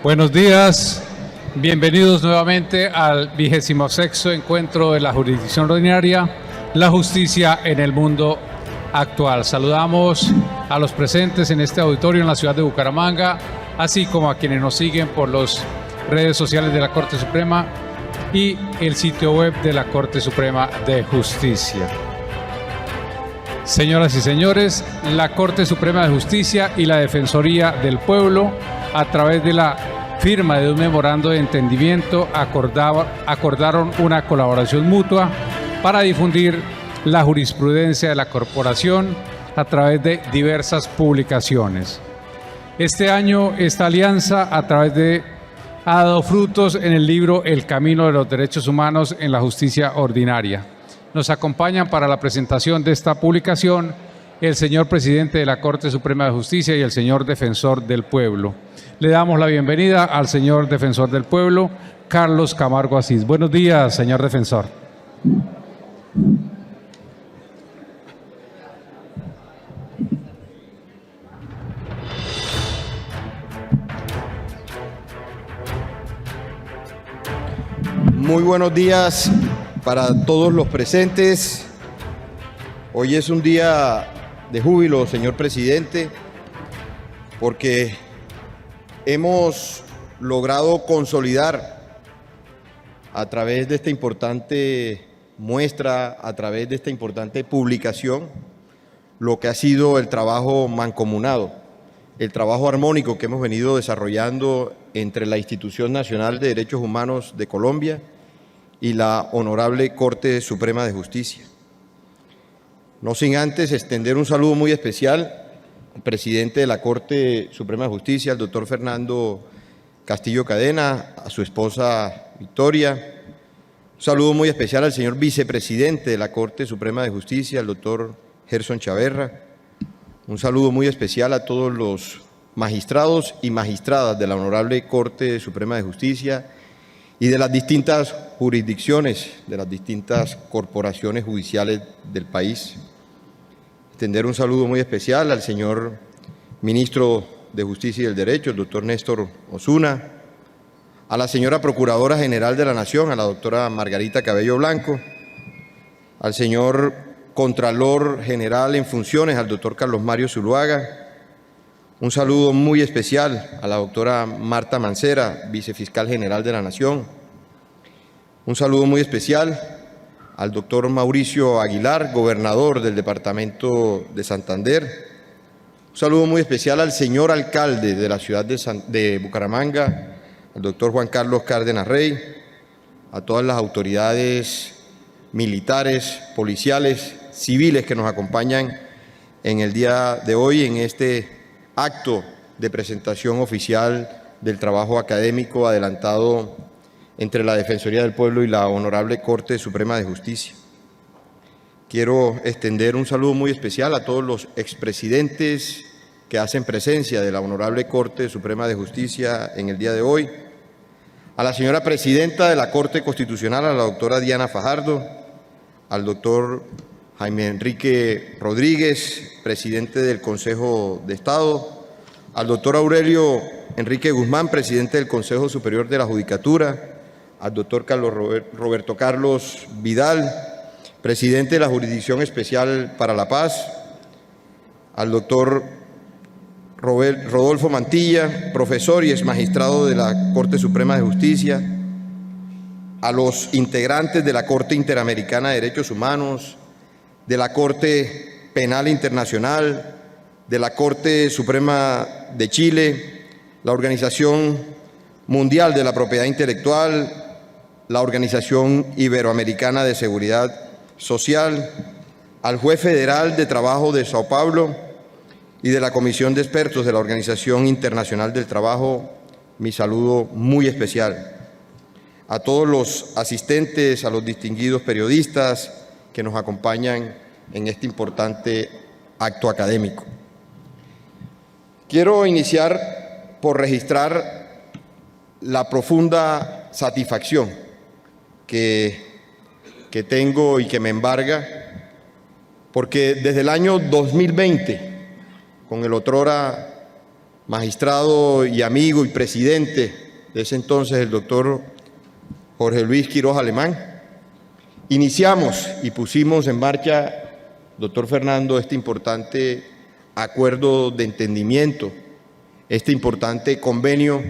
Buenos días, bienvenidos nuevamente al 26º encuentro de la jurisdicción ordinaria, la justicia en el mundo actual. Saludamos a los presentes en este auditorio en la ciudad de Bucaramanga, así como a quienes nos siguen por las redes sociales de la Corte Suprema y el sitio web de la Corte Suprema de Justicia. Señoras y señores, la Corte Suprema de Justicia y la Defensoría del Pueblo, a través de la firma de un memorando de entendimiento, acordaron una colaboración mutua para difundir la jurisprudencia de la corporación a través de diversas publicaciones. Este año, esta alianza ha dado frutos en el libro El Camino de los Derechos Humanos en la Justicia Ordinaria. Nos acompañan para la presentación de esta publicación el señor presidente de la Corte Suprema de Justicia y el señor defensor del pueblo. Le damos la bienvenida al señor defensor del pueblo, Carlos Camargo Asís. Buenos días, señor defensor. Muy buenos días para todos los presentes. Hoy es un día de júbilo, señor presidente, porque hemos logrado consolidar a través de esta importante muestra, a través de esta importante publicación, lo que ha sido el trabajo mancomunado, el trabajo armónico que hemos venido desarrollando entre la Institución Nacional de Derechos Humanos de Colombia y la Honorable Corte Suprema de Justicia. No sin antes extender un saludo muy especial al presidente de la Corte Suprema de Justicia, al doctor Fernando Castillo Cadena, a su esposa Victoria. Un saludo muy especial al señor vicepresidente de la Corte Suprema de Justicia, al doctor Gerson Chaverra. Un saludo muy especial a todos los magistrados y magistradas de la Honorable Corte Suprema de Justicia y de las distintas jurisdicciones, de las distintas corporaciones judiciales del país. Extender un saludo muy especial al señor ministro de Justicia y del Derecho, el doctor Néstor Osuna, a la señora Procuradora General de la Nación, a la doctora Margarita Cabello Blanco, al señor Contralor General en funciones, al doctor Carlos Mario Zuluaga. Un saludo muy especial a la doctora Marta Mancera, vicefiscal general de la Nación. Un saludo muy especial al doctor Mauricio Aguilar, gobernador del departamento de Santander. Un saludo muy especial al señor alcalde de la ciudad de Bucaramanga, al doctor Juan Carlos Cárdenas Rey, a todas las autoridades militares, policiales, civiles que nos acompañan en el día de hoy en este acto de presentación oficial del trabajo académico adelantado entre la Defensoría del Pueblo y la Honorable Corte Suprema de Justicia. Quiero extender un saludo muy especial a todos los expresidentes que hacen presencia de la Honorable Corte Suprema de Justicia en el día de hoy, a la señora presidenta de la Corte Constitucional, a la doctora Diana Fajardo, al doctor Jaime Enrique Rodríguez, presidente del Consejo de Estado, al doctor Aurelio Enrique Guzmán, presidente del Consejo Superior de la Judicatura, al doctor Roberto Carlos Vidal, presidente de la Jurisdicción Especial para la Paz, al doctor Rodolfo Mantilla, profesor y exmagistrado de la Corte Suprema de Justicia, a los integrantes de la Corte Interamericana de Derechos Humanos, de la Corte Penal Internacional, de la Corte Suprema de Chile, la Organización Mundial de la Propiedad Intelectual, la Organización Iberoamericana de Seguridad Social, al Juez Federal de Trabajo de Sao Paulo y de la Comisión de Expertos de la Organización Internacional del Trabajo, mi saludo muy especial. A todos los asistentes, a los distinguidos periodistas que nos acompañan en este importante acto académico. Quiero iniciar por registrar la profunda satisfacción que tengo y que me embarga, porque desde el año 2020, con el otrora magistrado y amigo y presidente de ese entonces, el doctor Jorge Luis Quiroz Alemán, iniciamos y pusimos en marcha, doctor Fernando, este importante acuerdo de entendimiento, este importante convenio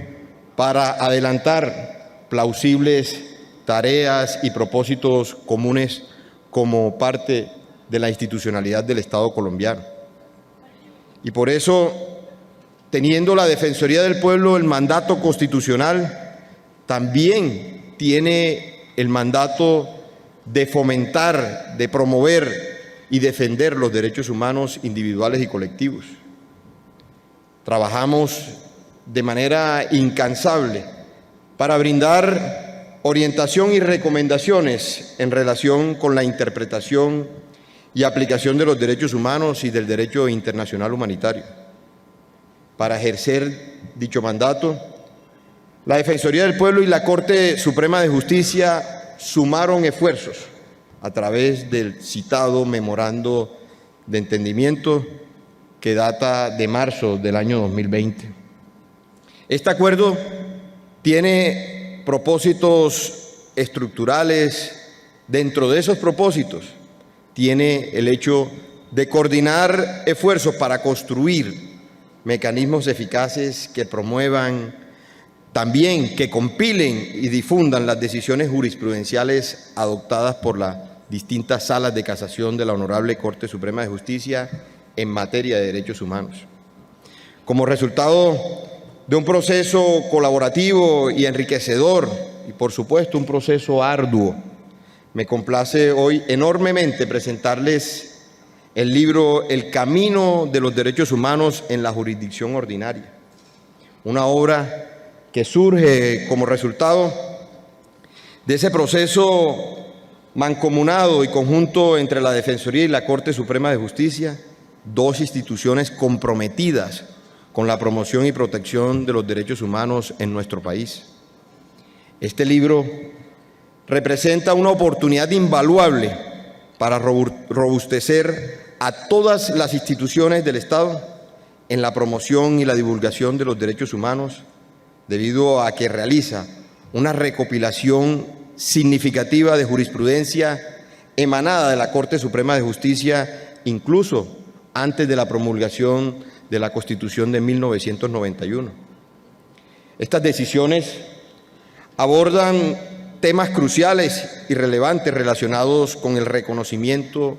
para adelantar plausibles tareas y propósitos comunes como parte de la institucionalidad del Estado colombiano. Y por eso, teniendo la Defensoría del Pueblo el mandato constitucional, también tiene el mandato de fomentar, de promover y defender los derechos humanos individuales y colectivos. Trabajamos de manera incansable para brindar orientación y recomendaciones en relación con la interpretación y aplicación de los derechos humanos y del derecho internacional humanitario. Para ejercer dicho mandato, la Defensoría del Pueblo y la Corte Suprema de Justicia sumaron esfuerzos a través del citado memorando de entendimiento que data de marzo del año 2020. Este acuerdo tiene propósitos estructurales. Dentro de esos propósitos tiene el hecho de coordinar esfuerzos para construir mecanismos eficaces que promuevan, también que compilen y difundan las decisiones jurisprudenciales adoptadas por las distintas salas de casación de la Honorable Corte Suprema de Justicia en materia de derechos humanos. Como resultado de un proceso colaborativo y enriquecedor, y por supuesto un proceso arduo, me complace hoy enormemente presentarles el libro El Camino de los Derechos Humanos en la Jurisdicción Ordinaria, una obra que surge como resultado de ese proceso mancomunado y conjunto entre la Defensoría y la Corte Suprema de Justicia, dos instituciones comprometidas con la promoción y protección de los derechos humanos en nuestro país. Este libro representa una oportunidad invaluable para robustecer a todas las instituciones del Estado en la promoción y la divulgación de los derechos humanos, debido a que realiza una recopilación significativa de jurisprudencia emanada de la Corte Suprema de Justicia, incluso antes de la promulgación de la Constitución de 1991. Estas decisiones abordan temas cruciales y relevantes relacionados con el reconocimiento,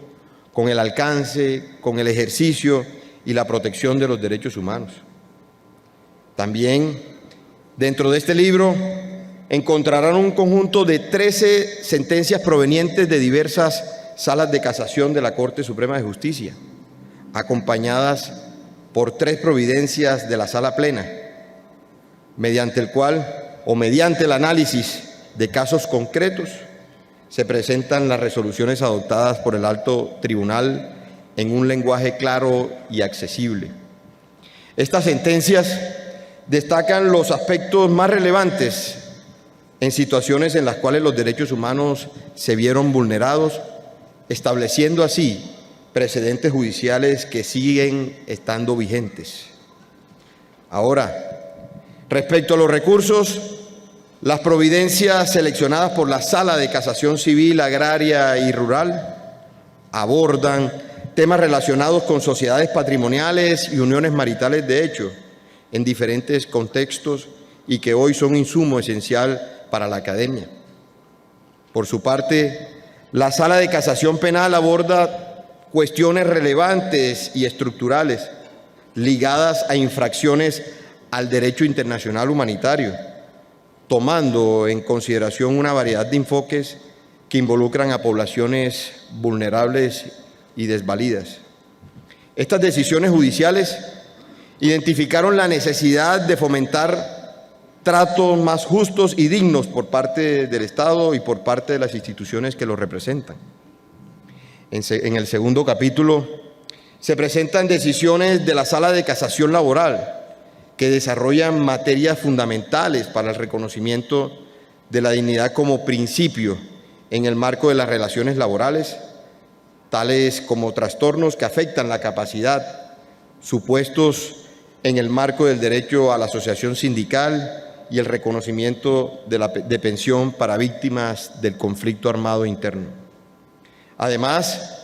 con el alcance, con el ejercicio y la protección de los derechos humanos. También, dentro de este libro, encontrarán un conjunto de 13 sentencias provenientes de diversas salas de casación de la Corte Suprema de Justicia, acompañadas por 3 providencias de la Sala Plena, mediante el análisis de casos concretos, se presentan las resoluciones adoptadas por el Alto Tribunal en un lenguaje claro y accesible. Estas sentencias destacan los aspectos más relevantes en situaciones en las cuales los derechos humanos se vieron vulnerados, estableciendo así precedentes judiciales que siguen estando vigentes. Ahora, respecto a los recursos, las providencias seleccionadas por la Sala de Casación Civil, Agraria y Rural abordan temas relacionados con sociedades patrimoniales y uniones maritales de hecho en diferentes contextos y que hoy son insumo esencial para la academia. Por su parte, la Sala de Casación Penal aborda cuestiones relevantes y estructurales ligadas a infracciones al derecho internacional humanitario, tomando en consideración una variedad de enfoques que involucran a poblaciones vulnerables y desvalidas. Estas decisiones judiciales identificaron la necesidad de fomentar tratos más justos y dignos por parte del Estado y por parte de las instituciones que lo representan. En el segundo capítulo se presentan decisiones de la Sala de Casación Laboral que desarrollan materias fundamentales para el reconocimiento de la dignidad como principio en el marco de las relaciones laborales, tales como trastornos que afectan la capacidad, supuestos en el marco del derecho a la asociación sindical y el reconocimiento de pensión para víctimas del conflicto armado interno. Además,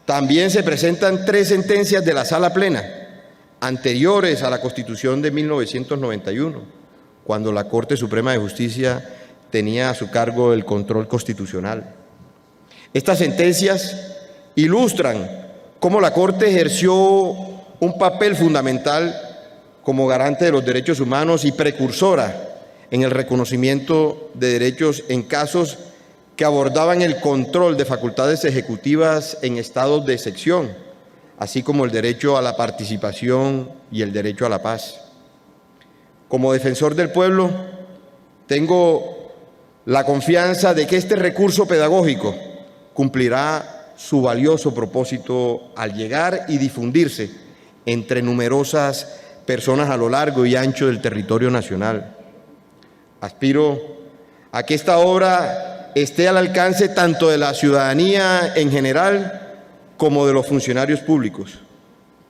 también se presentan 3 sentencias de la Sala Plena, anteriores a la Constitución de 1991, cuando la Corte Suprema de Justicia tenía a su cargo el control constitucional. Estas sentencias ilustran cómo la Corte ejerció un papel fundamental como garante de los derechos humanos y precursora en el reconocimiento de derechos en casos que abordaban el control de facultades ejecutivas en estados de excepción, así como el derecho a la participación y el derecho a la paz. Como defensor del pueblo, tengo la confianza de que este recurso pedagógico cumplirá su valioso propósito al llegar y difundirse entre numerosas personas a lo largo y ancho del territorio nacional. Aspiro a que esta obra esté al alcance tanto de la ciudadanía en general como de los funcionarios públicos,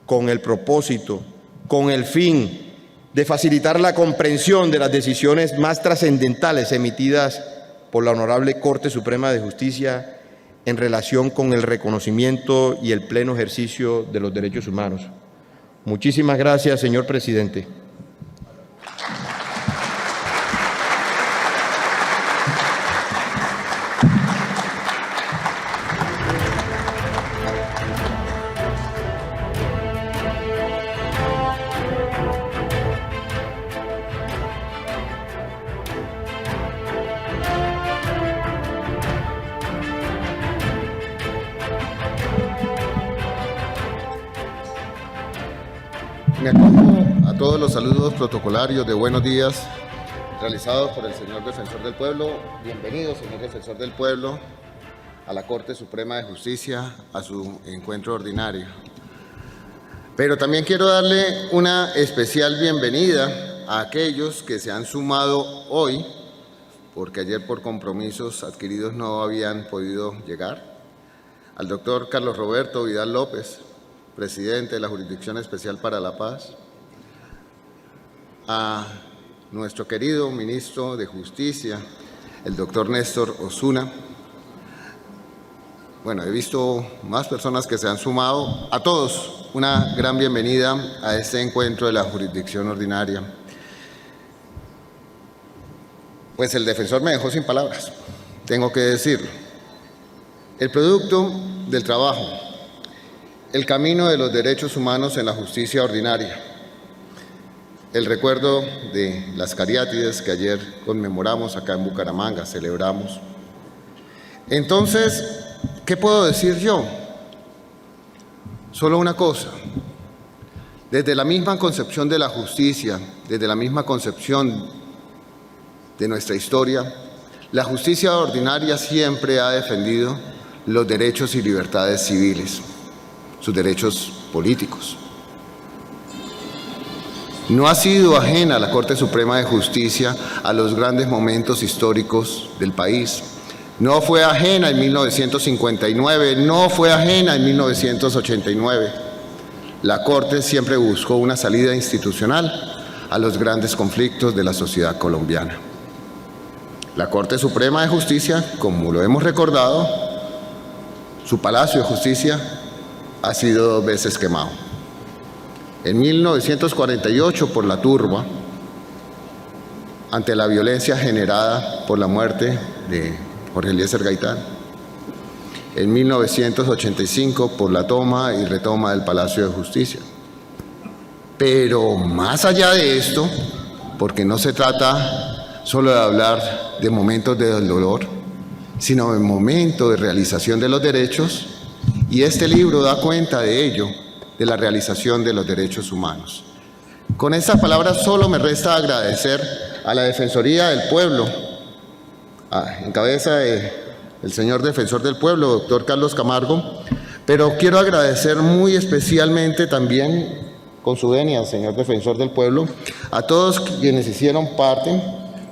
con el propósito, con el fin de facilitar la comprensión de las decisiones más trascendentales emitidas por la Honorable Corte Suprema de Justicia en relación con el reconocimiento y el pleno ejercicio de los derechos humanos. Muchísimas gracias, señor presidente. Me acojo a todos los saludos protocolarios de buenos días realizados por el señor Defensor del Pueblo. Bienvenido, señor Defensor del Pueblo, a la Corte Suprema de Justicia, a su encuentro ordinario. Pero también quiero darle una especial bienvenida a aquellos que se han sumado hoy, porque ayer por compromisos adquiridos no habían podido llegar, al doctor Carlos Roberto Vidal López, presidente de la Jurisdicción Especial para la Paz, a nuestro querido ministro de Justicia, el doctor Néstor Osuna. Bueno, he visto más personas que se han sumado. A todos, una gran bienvenida a este encuentro de la jurisdicción ordinaria. Pues el defensor me dejó sin palabras, tengo que decirlo. El producto del trabajo, el camino de los derechos humanos en la justicia ordinaria, el recuerdo de las cariátides que ayer conmemoramos acá en Bucaramanga, celebramos. Entonces, ¿qué puedo decir yo? Solo una cosa. Desde la misma concepción de la justicia, desde la misma concepción de nuestra historia, la justicia ordinaria siempre ha defendido los derechos y libertades civiles, sus derechos políticos. No ha sido ajena a la Corte Suprema de Justicia a los grandes momentos históricos del país. No fue ajena en 1959, no fue ajena en 1989. La Corte siempre buscó una salida institucional a los grandes conflictos de la sociedad colombiana. La Corte Suprema de Justicia, como lo hemos recordado, su Palacio de Justicia ha sido 2 veces quemado. En 1948 por la turba, ante la violencia generada por la muerte de Jorge Eliezer Gaitán. En 1985 por la toma y retoma del Palacio de Justicia. Pero más allá de esto, porque no se trata solo de hablar de momentos de dolor, sino de momentos de realización de los derechos, y este libro da cuenta de ello, de la realización de los derechos humanos. Con estas palabras solo me resta agradecer a la Defensoría del Pueblo, en cabeza del señor Defensor del Pueblo, doctor Carlos Camargo, pero quiero agradecer muy especialmente también, con su venia, señor Defensor del Pueblo, a todos quienes hicieron parte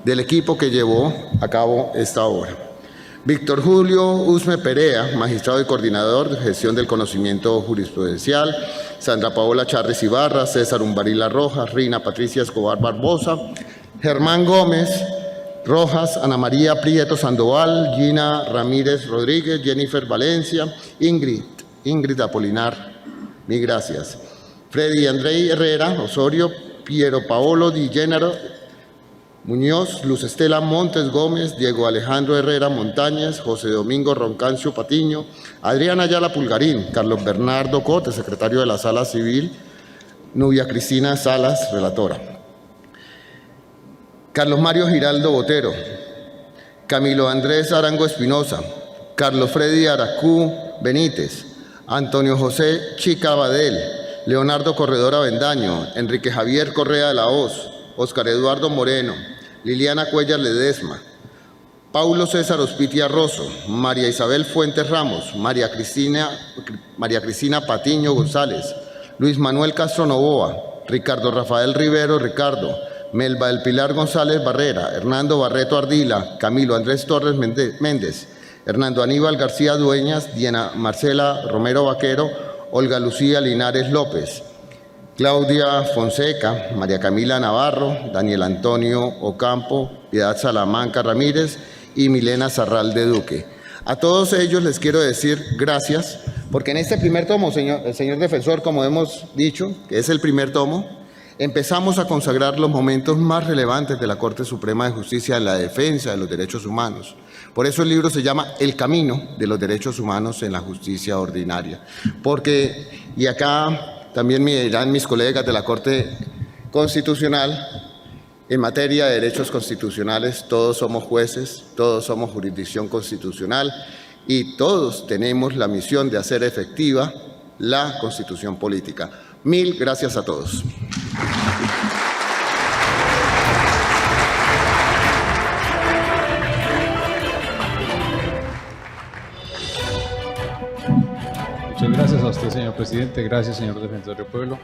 del equipo que llevó a cabo esta obra. Víctor Julio Usme Perea, magistrado y coordinador de gestión del conocimiento jurisprudencial. Sandra Paola Charres Ibarra, César Umbarila Rojas, Rina Patricia Escobar Barbosa, Germán Gómez Rojas, Ana María Prieto Sandoval, Gina Ramírez Rodríguez, Jennifer Valencia, Ingrid Apolinar, mil gracias. Freddy Andrei Herrera Osorio, Piero Paolo Di Gennaro Muñoz, Luz Estela Montes Gómez, Diego Alejandro Herrera Montañez, José Domingo Roncancio Patiño, Adriana Ayala Pulgarín, Carlos Bernardo Cote, secretario de la Sala Civil, Nubia Cristina Salas, relatora. Carlos Mario Giraldo Botero, Camilo Andrés Arango Espinosa, Carlos Freddy Aracú Benítez, Antonio José Chica Abadel, Leonardo Corredor Avendaño, Enrique Javier Correa de la Hoz, Oscar Eduardo Moreno, Liliana Cuellar Ledesma, Paulo César Ospitia Rosso, María Isabel Fuentes Ramos, María Cristina Patiño González, Luis Manuel Castro Novoa, Ricardo Rafael Rivero Ricardo, Melba del Pilar González Barrera, Hernando Barreto Ardila, Camilo Andrés Torres Méndez, Hernando Aníbal García Dueñas, Diana Marcela Romero Vaquero, Olga Lucía Linares López, Claudia Fonseca, María Camila Navarro, Daniel Antonio Ocampo, Piedad Salamanca Ramírez y Milena Zarralde Duque. A todos ellos les quiero decir gracias, porque en este primer tomo, señor defensor, como hemos dicho, que es el primer tomo, empezamos a consagrar los momentos más relevantes de la Corte Suprema de Justicia en la defensa de los derechos humanos. Por eso el libro se llama El camino de los derechos humanos en la justicia ordinaria. Porque, y acá también me dirán mis colegas de la Corte Constitucional, en materia de derechos constitucionales todos somos jueces, todos somos jurisdicción constitucional y todos tenemos la misión de hacer efectiva la Constitución política. Mil gracias a todos. Muchas gracias a usted, señor presidente. Gracias, señor defensor del pueblo.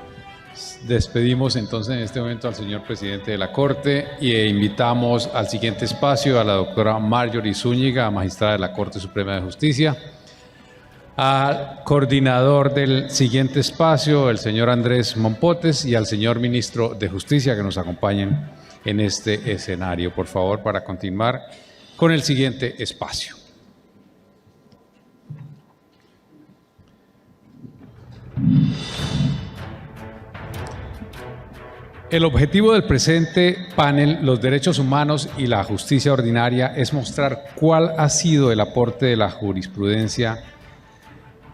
Despedimos entonces en este momento al señor presidente de la Corte e invitamos al siguiente espacio a la doctora Marjorie Zúñiga, magistrada de la Corte Suprema de Justicia, al coordinador del siguiente espacio, el señor Andrés Mompotes, y al señor ministro de Justicia que nos acompañen en este escenario, por favor, para continuar con el siguiente espacio. El objetivo del presente panel, los derechos humanos y la justicia ordinaria, es mostrar cuál ha sido el aporte de la jurisprudencia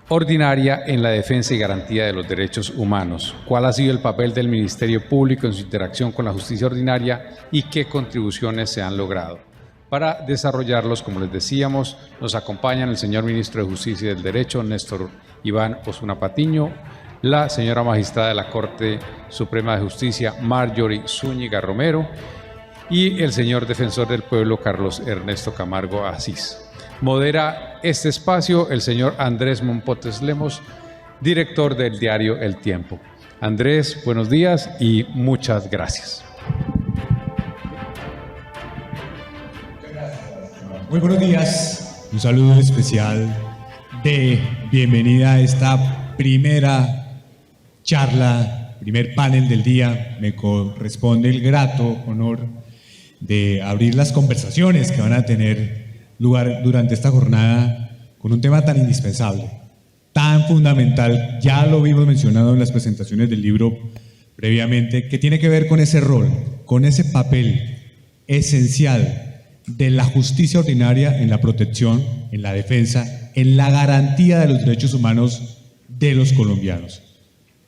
ordinaria en la defensa y garantía de los derechos humanos, cuál ha sido el papel del Ministerio Público en su interacción con la justicia ordinaria y qué contribuciones se han logrado. Para desarrollarlos, como les decíamos, nos acompañan el señor Ministro de Justicia y del Derecho, Néstor Iván Osuna Patiño, la señora magistrada de la Corte Suprema de Justicia, Marjorie Zúñiga Romero, y el señor defensor del pueblo, Carlos Ernesto Camargo Asís. Modera este espacio el señor Andrés Mompotes Lemos, director del diario El Tiempo. Andrés, buenos días y muchas gracias. Muy buenos días, un saludo especial de bienvenida a esta primera charla, primer panel del día. Me corresponde el grato honor de abrir las conversaciones que van a tener lugar durante esta jornada con un tema tan indispensable, tan fundamental, ya lo vimos mencionado en las presentaciones del libro previamente, que tiene que ver con ese rol, con ese papel esencial de la justicia ordinaria en la protección, en la defensa, en la garantía de los derechos humanos de los colombianos.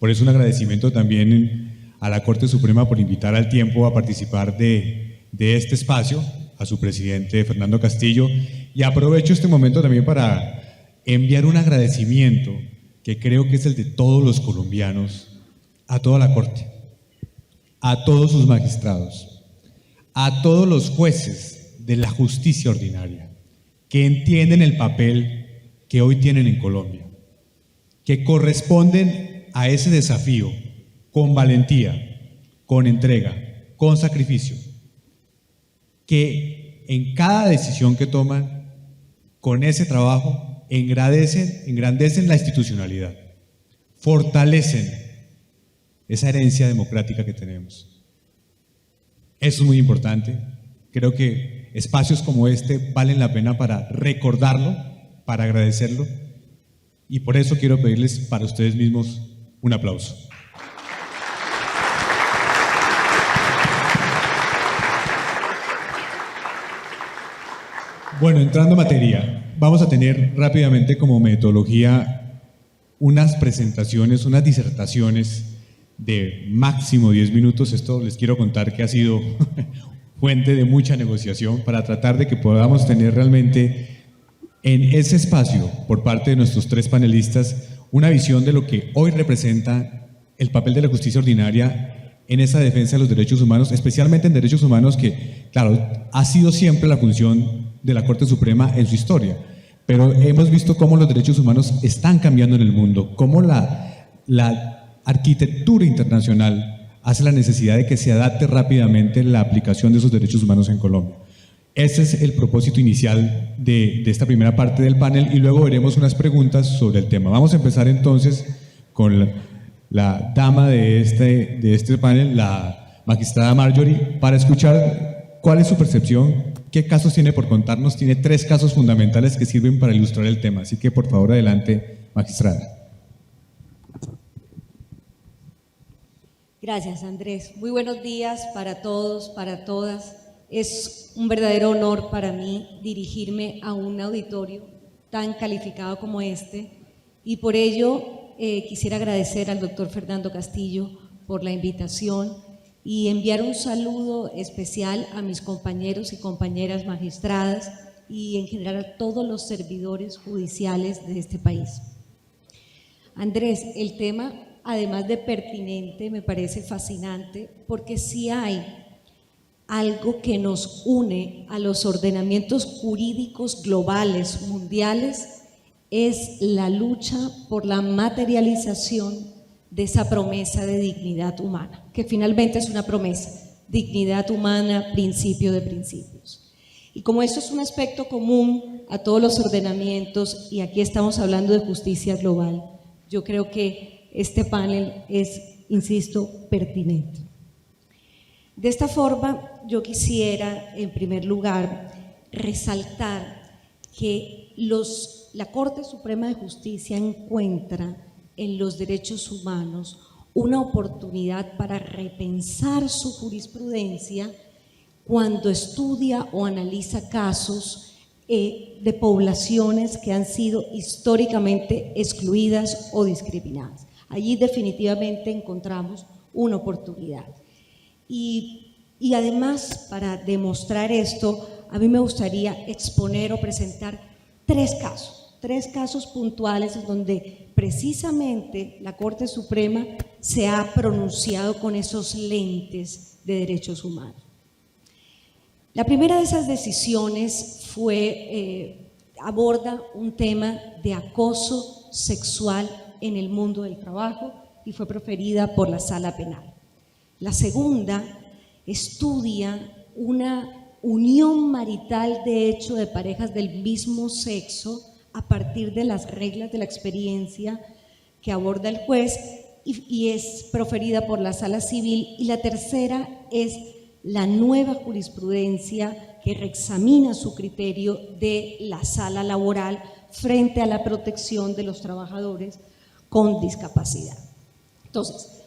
Por eso un agradecimiento también a la Corte Suprema por invitar al Tiempo a participar de este espacio, a su presidente Fernando Castillo, y aprovecho este momento también para enviar un agradecimiento que creo que es el de todos los colombianos, a toda la Corte, a todos sus magistrados, a todos los jueces de la justicia ordinaria, que entienden el papel que hoy tienen en Colombia, que corresponden a ese desafío con valentía, con entrega, con sacrificio, que en cada decisión que toman con ese trabajo engrandecen la institucionalidad, fortalecen esa herencia democrática que tenemos. Eso es muy importante. Creo que espacios como este valen la pena para recordarlo, para agradecerlo, y por eso quiero pedirles para ustedes mismos un aplauso. Bueno, entrando en materia, vamos a tener rápidamente como metodología unas presentaciones, unas disertaciones de máximo 10 minutos. Esto les quiero contar que ha sido fuente de mucha negociación para tratar de que podamos tener realmente en ese espacio, por parte de nuestros tres panelistas, una visión de lo que hoy representa el papel de la justicia ordinaria en esa defensa de los derechos humanos, especialmente en derechos humanos que, claro, ha sido siempre la función de la Corte Suprema en su historia, pero hemos visto cómo los derechos humanos están cambiando en el mundo, cómo la arquitectura internacional hace la necesidad de que se adapte rápidamente la aplicación de esos derechos humanos en Colombia. Ese es el propósito inicial de esta primera parte del panel, y luego veremos unas preguntas sobre el tema. Vamos a empezar entonces con la dama de este panel, la magistrada Marjorie, para escuchar cuál es su percepción, qué casos tiene por contarnos. Tiene 3 casos fundamentales que sirven para ilustrar el tema, así que por favor adelante, magistrada. Gracias, Andrés. Muy buenos días para todos, para todas. Es un verdadero honor para mí dirigirme a un auditorio tan calificado como este, y por ello quisiera agradecer al doctor Fernando Castillo por la invitación y enviar un saludo especial a mis compañeros y compañeras magistradas y en general a todos los servidores judiciales de este país. Andrés, el tema, además de pertinente, me parece fascinante, porque sí hay algo que nos une a los ordenamientos jurídicos globales, mundiales, es la lucha por la materialización de esa promesa de dignidad humana, que finalmente es una promesa: dignidad humana, principio de principios. Y como esto es un aspecto común a todos los ordenamientos, y aquí estamos hablando de justicia global, yo creo que este panel es, insisto, pertinente. De esta forma, yo quisiera, en primer lugar, resaltar que la Corte Suprema de Justicia encuentra en los derechos humanos una oportunidad para repensar su jurisprudencia cuando estudia o analiza casos de poblaciones que han sido históricamente excluidas o discriminadas. Allí definitivamente encontramos una oportunidad. Y además, para demostrar esto, a mí me gustaría exponer o presentar 3 casos puntuales en donde precisamente la Corte Suprema se ha pronunciado con esos lentes de derechos humanos. La primera de esas decisiones aborda un tema de acoso sexual en el mundo del trabajo y fue proferida por la Sala Penal. La segunda estudia una unión marital de hecho de parejas del mismo sexo a partir de las reglas de la experiencia que aborda el juez y es proferida por la Sala Civil. Y la tercera es la nueva jurisprudencia que reexamina su criterio de la Sala Laboral frente a la protección de los trabajadores con discapacidad. Entonces,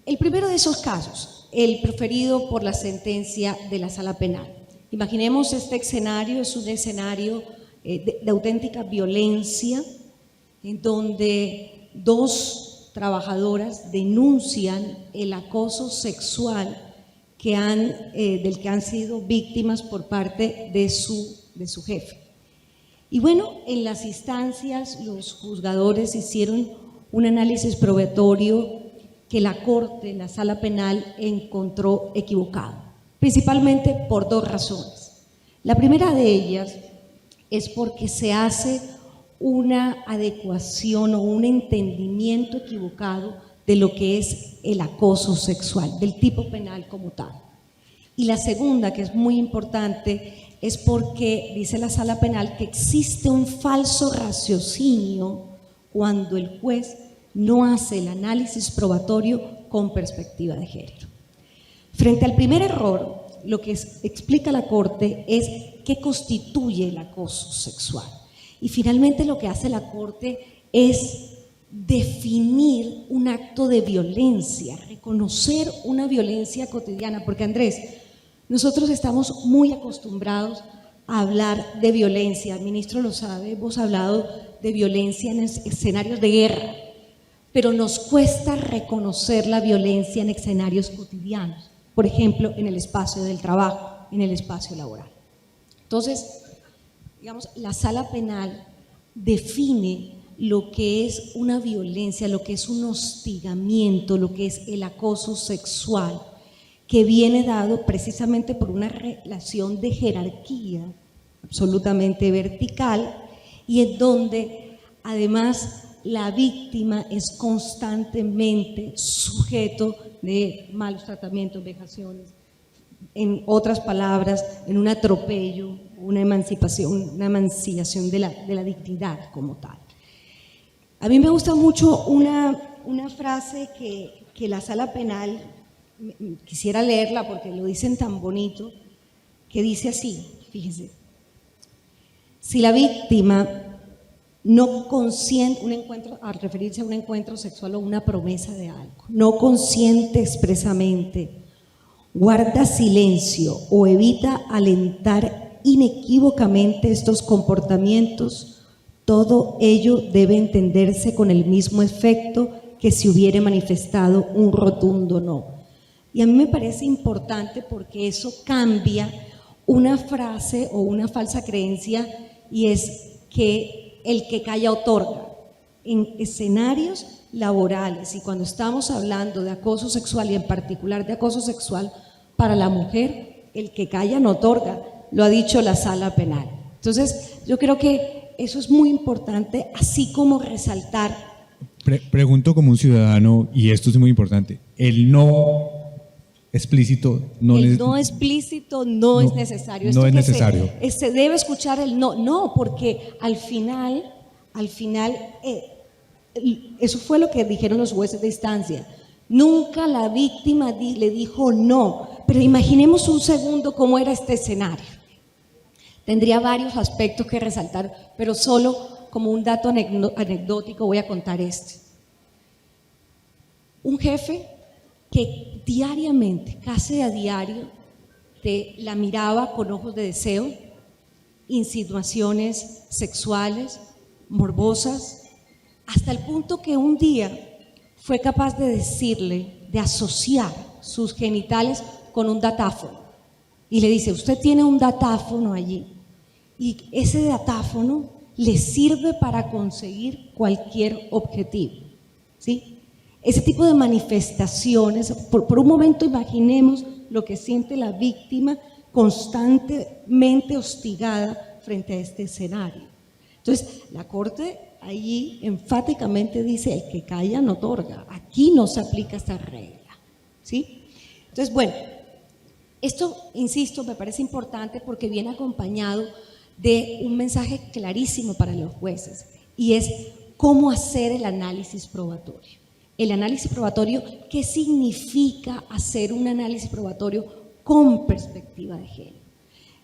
el primero de esos casos, el proferido por la sentencia de la Sala Penal. Imaginemos este escenario, es un escenario de auténtica violencia, en donde 2 trabajadoras denuncian el acoso sexual del que han sido víctimas por parte de su jefe. Y bueno, en las instancias los juzgadores hicieron un análisis probatorio que la Corte, la Sala Penal, encontró equivocado, principalmente por 2 razones. La primera de ellas es porque se hace una adecuación o un entendimiento equivocado de lo que es el acoso sexual, del tipo penal como tal. Y la segunda, que es muy importante, es porque dice la Sala Penal que existe un falso raciocinio cuando el juez no hace el análisis probatorio con perspectiva de género. Frente al primer error, lo que explica la Corte es qué constituye el acoso sexual. Y finalmente lo que hace la Corte es definir un acto de violencia, reconocer una violencia cotidiana, porque Andrés, nosotros estamos muy acostumbrados a hablar de violencia, el ministro lo sabe, hemos hablado de violencia en escenarios de guerra, pero nos cuesta reconocer la violencia en escenarios cotidianos, por ejemplo, en el espacio del trabajo, en el espacio laboral. Entonces, digamos, la Sala Penal define lo que es una violencia, lo que es un hostigamiento, lo que es el acoso sexual, que viene dado precisamente por una relación de jerarquía absolutamente vertical y en donde además la víctima es constantemente sujeto de malos tratamientos, vejaciones, en otras palabras, en un atropello, una emancipación, una mancillación de la dignidad como tal. A mí me gusta mucho una frase que la Sala Penal, quisiera leerla porque lo dicen tan bonito, que dice así, fíjense: si la víctima no consiente, un encuentro, al referirse a un encuentro sexual o una promesa de algo, no consiente expresamente, guarda silencio o evita alentar inequívocamente estos comportamientos, todo ello debe entenderse con el mismo efecto que si hubiere manifestado un rotundo no. Y a mí me parece importante porque eso cambia una frase o una falsa creencia, y es que el que calla otorga. En escenarios laborales y cuando estamos hablando de acoso sexual y en particular de acoso sexual para la mujer, el que calla no otorga, lo ha dicho la Sala Penal. Entonces, yo creo que eso es muy importante, así como resaltar. Pregunto como un ciudadano, y esto es muy importante, el no explícito no es necesario. Esto no es necesario. Se debe escuchar el no, porque al final, eso fue lo que dijeron los jueces de instancia. Nunca la víctima le dijo no, pero imaginemos un segundo cómo era este escenario. Tendría varios aspectos que resaltar, pero solo como un dato anecdótico voy a contar este. Un jefe que diariamente, casi a diario, la miraba con ojos de deseo, insinuaciones sexuales, morbosas, hasta el punto que un día fue capaz de decirle, de asociar sus genitales con un datáfono. Y le dice, usted tiene un datáfono allí, y ese datáfono le sirve para conseguir cualquier objetivo, ¿sí? Ese tipo de manifestaciones, por un momento imaginemos lo que siente la víctima constantemente hostigada frente a este escenario. Entonces, la Corte allí enfáticamente dice, el que calla no otorga, aquí no se aplica esta regla, ¿sí? Entonces, bueno, esto, insisto, me parece importante porque viene acompañado de un mensaje clarísimo para los jueces, y es cómo hacer el análisis probatorio. El análisis probatorio, ¿qué significa hacer un análisis probatorio con perspectiva de género?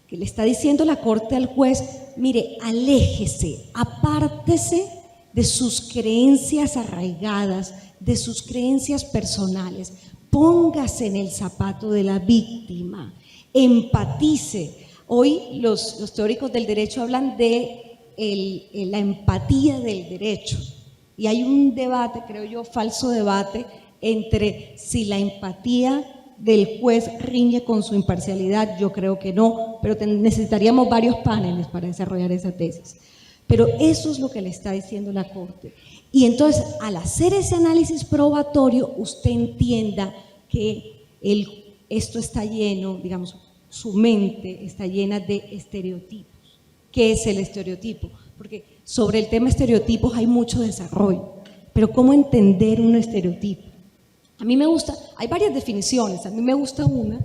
Que le está diciendo la Corte al juez, mire, aléjese, apártese de sus creencias arraigadas, de sus creencias personales, póngase en el zapato de la víctima, empatice. Hoy los teóricos del derecho hablan de la empatía del derecho. Y hay un debate, creo yo, falso debate, entre si la empatía del juez riñe con su imparcialidad. Yo creo que no, pero necesitaríamos varios paneles para desarrollar esa tesis. Pero eso es lo que le está diciendo la Corte. Y entonces, al hacer ese análisis probatorio, usted entienda que esto está lleno, digamos, su mente está llena de estereotipos. ¿Qué es el estereotipo? Porque sobre el tema estereotipos hay mucho desarrollo, pero ¿cómo entender un estereotipo? A mí me gusta, hay varias definiciones, a mí me gusta una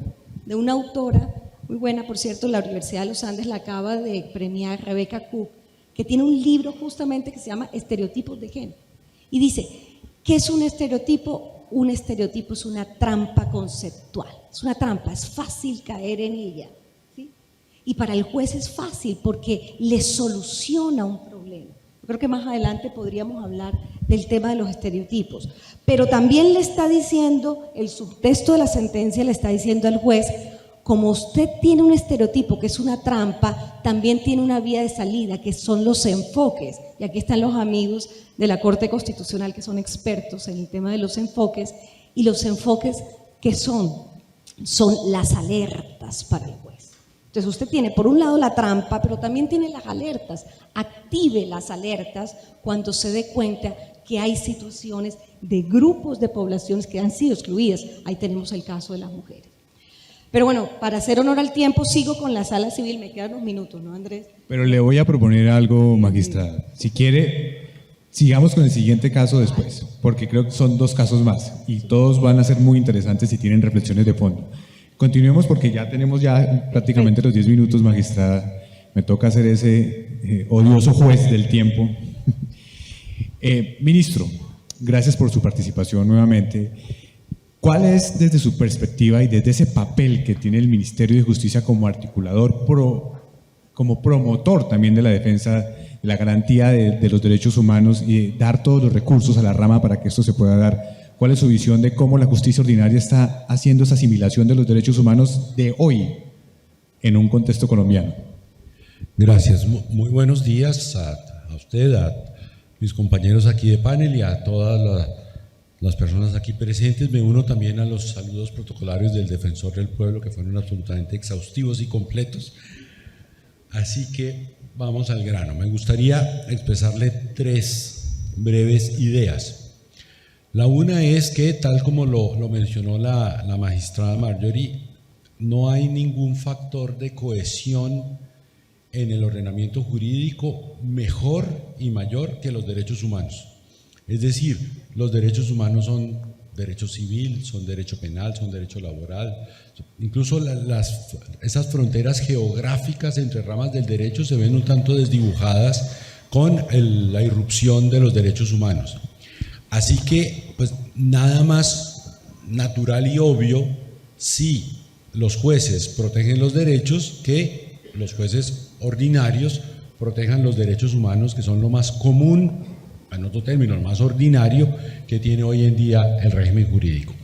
de una autora muy buena, por cierto, la Universidad de los Andes la acaba de premiar Rebecca Cook, que tiene un libro justamente que se llama Estereotipos de Género. Y dice, ¿qué es un estereotipo? Un estereotipo es una trampa conceptual, es una trampa, es fácil caer en ella, ¿sí? Y para el juez es fácil porque le soluciona un problema. Yo creo que más adelante podríamos hablar del tema de los estereotipos, pero también le está diciendo, el subtexto de la sentencia le está diciendo al juez, como usted tiene un estereotipo que es una trampa, también tiene una vía de salida que son los enfoques. Y aquí están los amigos de la Corte Constitucional que son expertos en el tema de los enfoques. Y los enfoques que son las alertas para el juez. Entonces usted tiene por un lado la trampa, pero también tiene las alertas. Active las alertas cuando se dé cuenta que hay situaciones de grupos de poblaciones que han sido excluidas. Ahí tenemos el caso de las mujeres. Pero bueno, para hacer honor al tiempo, sigo con la sala civil. Me quedan unos minutos, ¿no, Andrés? Pero le voy a proponer algo, magistrada. Si quiere, sigamos con el siguiente caso después, porque creo que son 2 casos más y todos van a ser muy interesantes y tienen reflexiones de fondo. Continuemos porque ya tenemos prácticamente los 10 minutos, magistrada. Me toca hacer ese odioso juez del tiempo. Ministro, gracias por su participación nuevamente. ¿Cuál es, desde su perspectiva y desde ese papel que tiene el Ministerio de Justicia como articulador, como promotor también de la defensa, de la garantía de los derechos humanos y dar todos los recursos a la rama para que esto se pueda dar? ¿Cuál es su visión de cómo la justicia ordinaria está haciendo esa asimilación de los derechos humanos de hoy en un contexto colombiano? Gracias. Muy buenos días a usted, a mis compañeros aquí de panel y a todas las personas aquí presentes. Me uno también a los saludos protocolarios del Defensor del Pueblo, que fueron absolutamente exhaustivos y completos. Así que vamos al grano. Me gustaría expresarle 3 breves ideas. La una es que, tal como lo mencionó la magistrada Marjorie, no hay ningún factor de cohesión en el ordenamiento jurídico mejor y mayor que los derechos humanos. Es decir, los derechos humanos son derecho civil, son derecho penal, son derecho laboral. Incluso esas fronteras geográficas entre ramas del derecho se ven un tanto desdibujadas con la irrupción de los derechos humanos. Así que, pues, nada más natural y obvio si los jueces protegen los derechos que los jueces ordinarios protejan los derechos humanos, que son lo más común, en otro término, lo más ordinario que tiene hoy en día el régimen jurídico.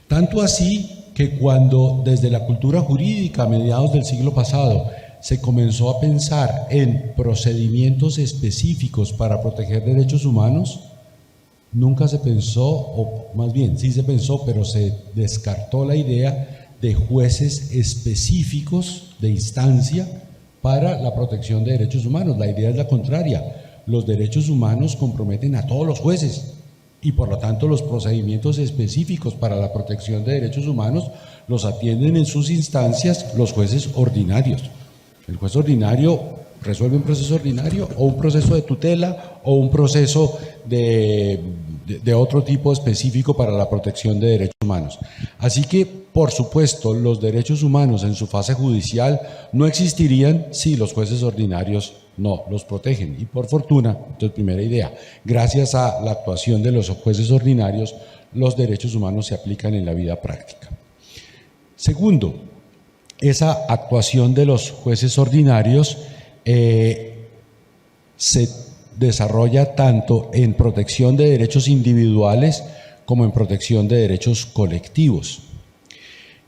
Tanto así que cuando desde la cultura jurídica a mediados del siglo pasado se comenzó a pensar en procedimientos específicos para proteger derechos humanos, nunca se pensó, o más bien sí se pensó, pero se descartó la idea de jueces específicos de instancia para la protección de derechos humanos. La idea es la contraria. Los derechos humanos comprometen a todos los jueces y por lo tanto los procedimientos específicos para la protección de derechos humanos los atienden en sus instancias los jueces ordinarios. El juez ordinario resuelve un proceso ordinario o un proceso de tutela o un proceso de otro tipo específico para la protección de derechos humanos. Así que, por supuesto, los derechos humanos en su fase judicial no existirían si los jueces ordinarios no los protegen. Y por fortuna, entonces, primera idea, gracias a la actuación de los jueces ordinarios, los derechos humanos se aplican en la vida práctica. Segundo, esa actuación de los jueces ordinarios se desarrolla tanto en protección de derechos individuales como en protección de derechos colectivos.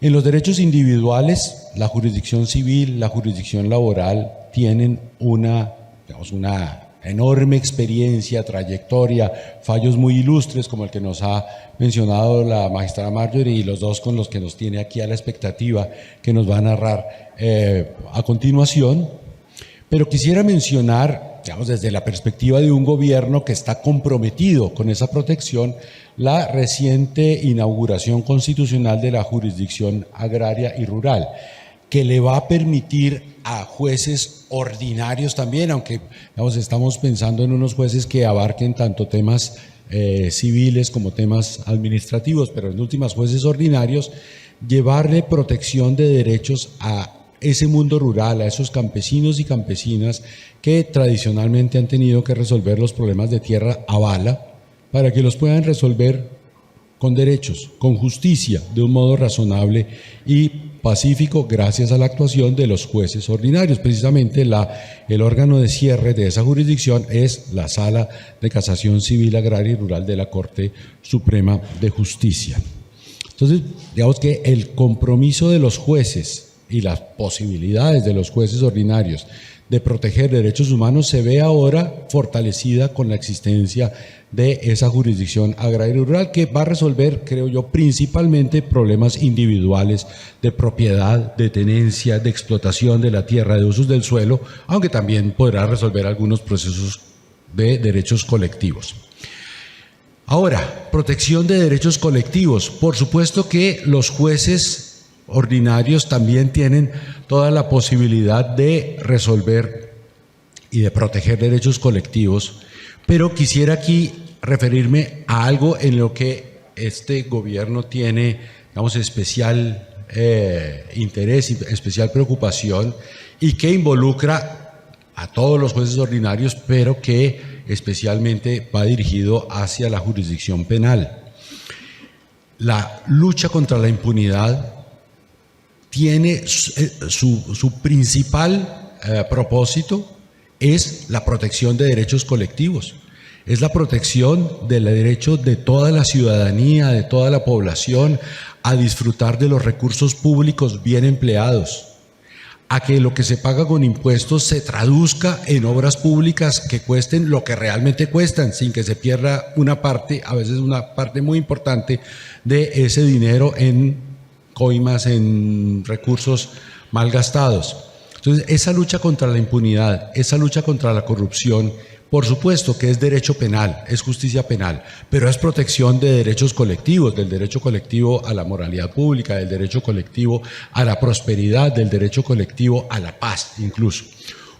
En los derechos individuales, la jurisdicción civil, la jurisdicción laboral tienen una enorme experiencia, trayectoria, fallos muy ilustres como el que nos ha mencionado la magistrada Marjorie y los 2 con los que nos tiene aquí a la expectativa que nos va a narrar a continuación. Pero quisiera mencionar, desde la perspectiva de un gobierno que está comprometido con esa protección, la reciente inauguración constitucional de la jurisdicción agraria y rural, que le va a permitir a jueces ordinarios también, aunque estamos pensando en unos jueces que abarquen tanto temas civiles como temas administrativos, pero en últimas jueces ordinarios, llevarle protección de derechos a ese mundo rural, a esos campesinos y campesinas que tradicionalmente han tenido que resolver los problemas de tierra a bala, para que los puedan resolver con derechos, con justicia, de un modo razonable y pacífico, gracias a la actuación de los jueces ordinarios. Precisamente el órgano de cierre de esa jurisdicción es la Sala de Casación Civil, Agraria y Rural de la Corte Suprema de Justicia. Entonces, digamos que el compromiso de los jueces y las posibilidades de los jueces ordinarios de proteger derechos humanos se ve ahora fortalecida con la existencia de esa jurisdicción agraria y rural, que va a resolver, creo yo, principalmente problemas individuales de propiedad, de tenencia, de explotación de la tierra, de usos del suelo, aunque también podrá resolver algunos procesos de derechos colectivos. Ahora, protección de derechos colectivos. Por supuesto que los jueces ordinarios también tienen toda la posibilidad de resolver y de proteger derechos colectivos, pero quisiera aquí referirme a algo en lo que este gobierno tiene, digamos, especial interés y especial preocupación, y que involucra a todos los jueces ordinarios, pero que especialmente va dirigido hacia la jurisdicción penal. La lucha contra la impunidad tiene su principal propósito es la protección de derechos colectivos, es la protección del derecho de toda la ciudadanía, de toda la población a disfrutar de los recursos públicos bien empleados, a que lo que se paga con impuestos se traduzca en obras públicas que cuesten lo que realmente cuestan, sin que se pierda una parte, a veces una parte muy importante de ese dinero en coimas, en recursos mal gastados. Entonces, esa lucha contra la impunidad, esa lucha contra la corrupción, por supuesto que es derecho penal, es justicia penal, pero es protección de derechos colectivos, del derecho colectivo a la moralidad pública, del derecho colectivo a la prosperidad, del derecho colectivo a la paz incluso.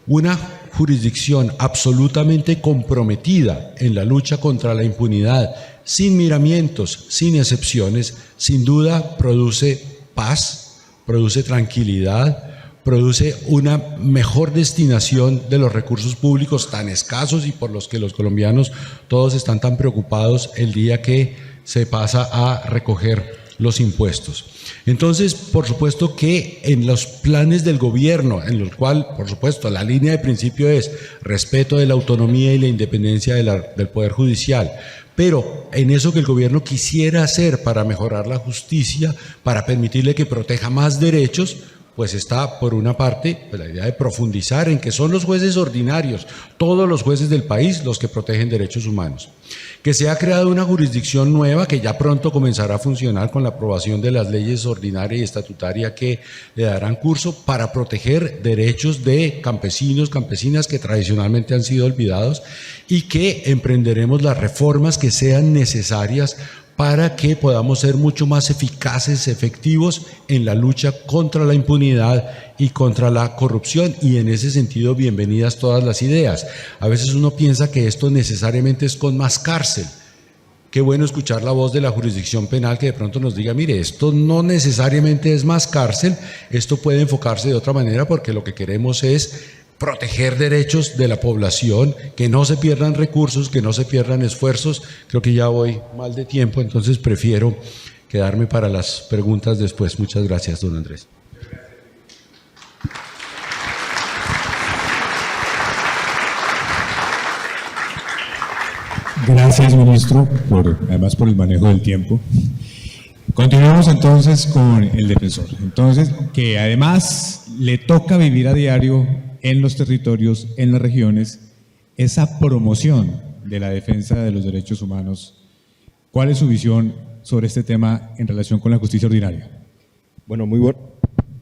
Una jurisdicción absolutamente comprometida en la lucha contra la impunidad, sin miramientos, sin excepciones, sin duda produce paz, produce tranquilidad, produce una mejor destinación de los recursos públicos tan escasos y por los que los colombianos todos están tan preocupados el día que se pasa a recoger los impuestos. Entonces, por supuesto que en los planes del gobierno, en los cuales, por supuesto, la línea de principio es respeto de la autonomía y la independencia del Poder Judicial, pero en eso que el gobierno quisiera hacer para mejorar la justicia, para permitirle que proteja más derechos, pues está, por una parte, pues la idea de profundizar en que son los jueces ordinarios, todos los jueces del país, los que protegen derechos humanos. Que se ha creado una jurisdicción nueva que ya pronto comenzará a funcionar con la aprobación de las leyes ordinaria y estatutaria que le darán curso para proteger derechos de campesinos, campesinas que tradicionalmente han sido olvidados, y que emprenderemos las reformas que sean necesarias para que podamos ser mucho más eficaces, efectivos en la lucha contra la impunidad y contra la corrupción, y en ese sentido bienvenidas todas las ideas. A veces uno piensa que esto necesariamente es con más cárcel. Qué bueno escuchar la voz de la jurisdicción penal que de pronto nos diga, mire, esto no necesariamente es más cárcel, esto puede enfocarse de otra manera porque lo que queremos es proteger derechos de la población, que no se pierdan recursos, que no se pierdan esfuerzos. Creo que ya voy mal de tiempo, entonces prefiero quedarme para las preguntas después. Muchas gracias, don Andrés. Gracias, ministro, además por el manejo del tiempo. Continuamos entonces con el defensor. Entonces, que además le toca vivir a diario en los territorios, en las regiones, esa promoción de la defensa de los derechos humanos. ¿Cuál es su visión sobre este tema en relación con la justicia ordinaria? Bueno, muy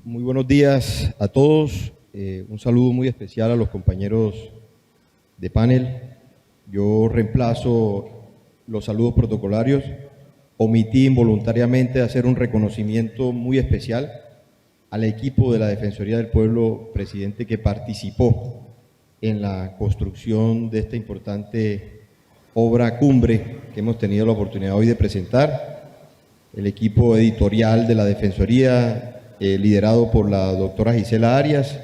buenos días a todos. Un saludo muy especial a los compañeros de panel. Yo reemplazo los saludos protocolarios. Omití involuntariamente hacer un reconocimiento muy especial al equipo de la Defensoría del Pueblo, presidente, que participó en la construcción de esta importante obra cumbre que hemos tenido la oportunidad hoy de presentar, el equipo editorial de la Defensoría, liderado por la doctora Gisela Arias,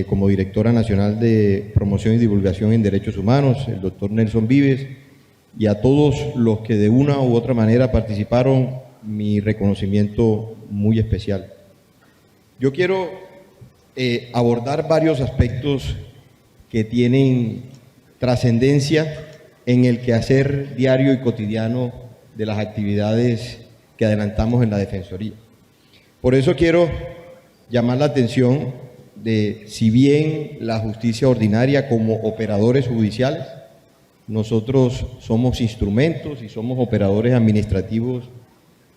como directora nacional de promoción y divulgación en derechos humanos, el doctor Nelson Vives, y a todos los que de una u otra manera participaron, mi reconocimiento muy especial. Yo quiero abordar varios aspectos que tienen trascendencia en el quehacer diario y cotidiano de las actividades que adelantamos en la Defensoría. Por eso quiero llamar la atención de, si bien la justicia ordinaria como operadores judiciales, nosotros somos instrumentos y somos operadores administrativos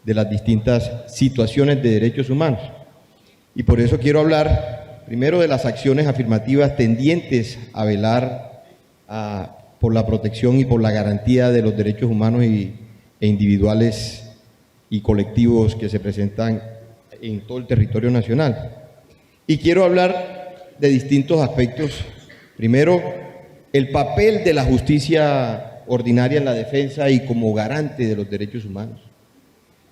de las distintas situaciones de derechos humanos. Y por eso quiero hablar primero de las acciones afirmativas tendientes a velar por la protección y por la garantía de los derechos humanos e individuales y colectivos que se presentan en todo el territorio nacional. Y quiero hablar de distintos aspectos. Primero, el papel de la justicia ordinaria en la defensa y como garante de los derechos humanos.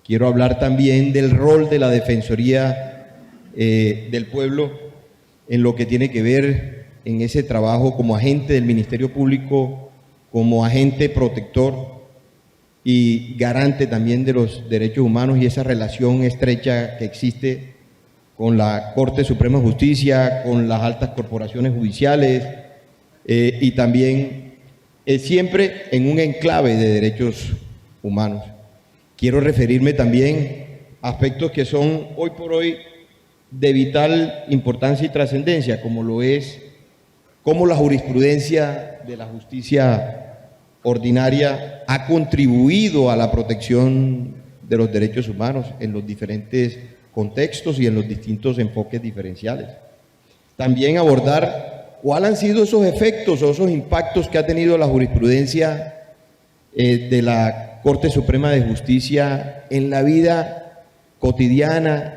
Quiero hablar también del rol de la Defensoría del Pueblo en lo que tiene que ver en ese trabajo como agente del Ministerio Público, como agente protector y garante también de los derechos humanos, y esa relación estrecha que existe con la Corte Suprema de Justicia, con las altas corporaciones judiciales y también siempre en un enclave de derechos humanos. Quiero referirme también a aspectos que son hoy por hoy de vital importancia y trascendencia, como lo es cómo la jurisprudencia de la justicia ordinaria ha contribuido a la protección de los derechos humanos en los diferentes contextos y en los distintos enfoques diferenciales. También abordar cuáles han sido esos efectos o esos impactos que ha tenido la jurisprudencia de la Corte Suprema de Justicia en la vida cotidiana,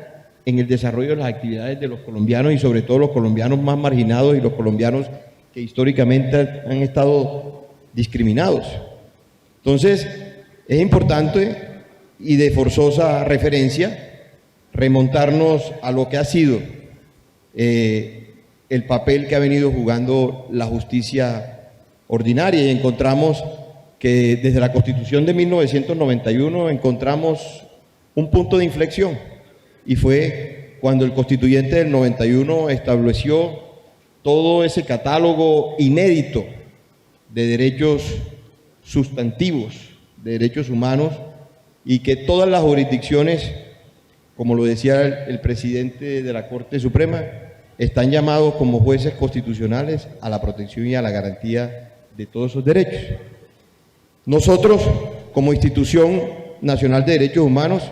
en el desarrollo de las actividades de los colombianos y sobre todo los colombianos más marginados y los colombianos que históricamente han estado discriminados. Entonces, es importante y de forzosa referencia remontarnos a lo que ha sido el papel que ha venido jugando la justicia ordinaria, y encontramos que desde la Constitución de 1991 encontramos un punto de inflexión, y fue cuando el constituyente del 91 estableció todo ese catálogo inédito de derechos sustantivos, de derechos humanos, y que todas las jurisdicciones, como lo decía el presidente de la Corte Suprema, están llamados como jueces constitucionales a la protección y a la garantía de todos esos derechos. Nosotros, como Institución Nacional de Derechos Humanos,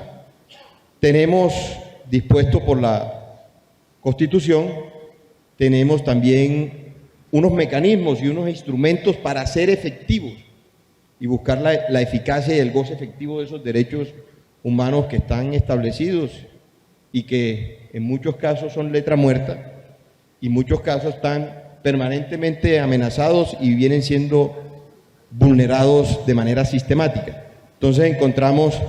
tenemos dispuesto por la Constitución, tenemos también unos mecanismos y unos instrumentos para ser efectivos y buscar la eficacia y el goce efectivo de esos derechos humanos que están establecidos y que en muchos casos son letra muerta y en muchos casos están permanentemente amenazados y vienen siendo vulnerados de manera sistemática. Entonces encontramos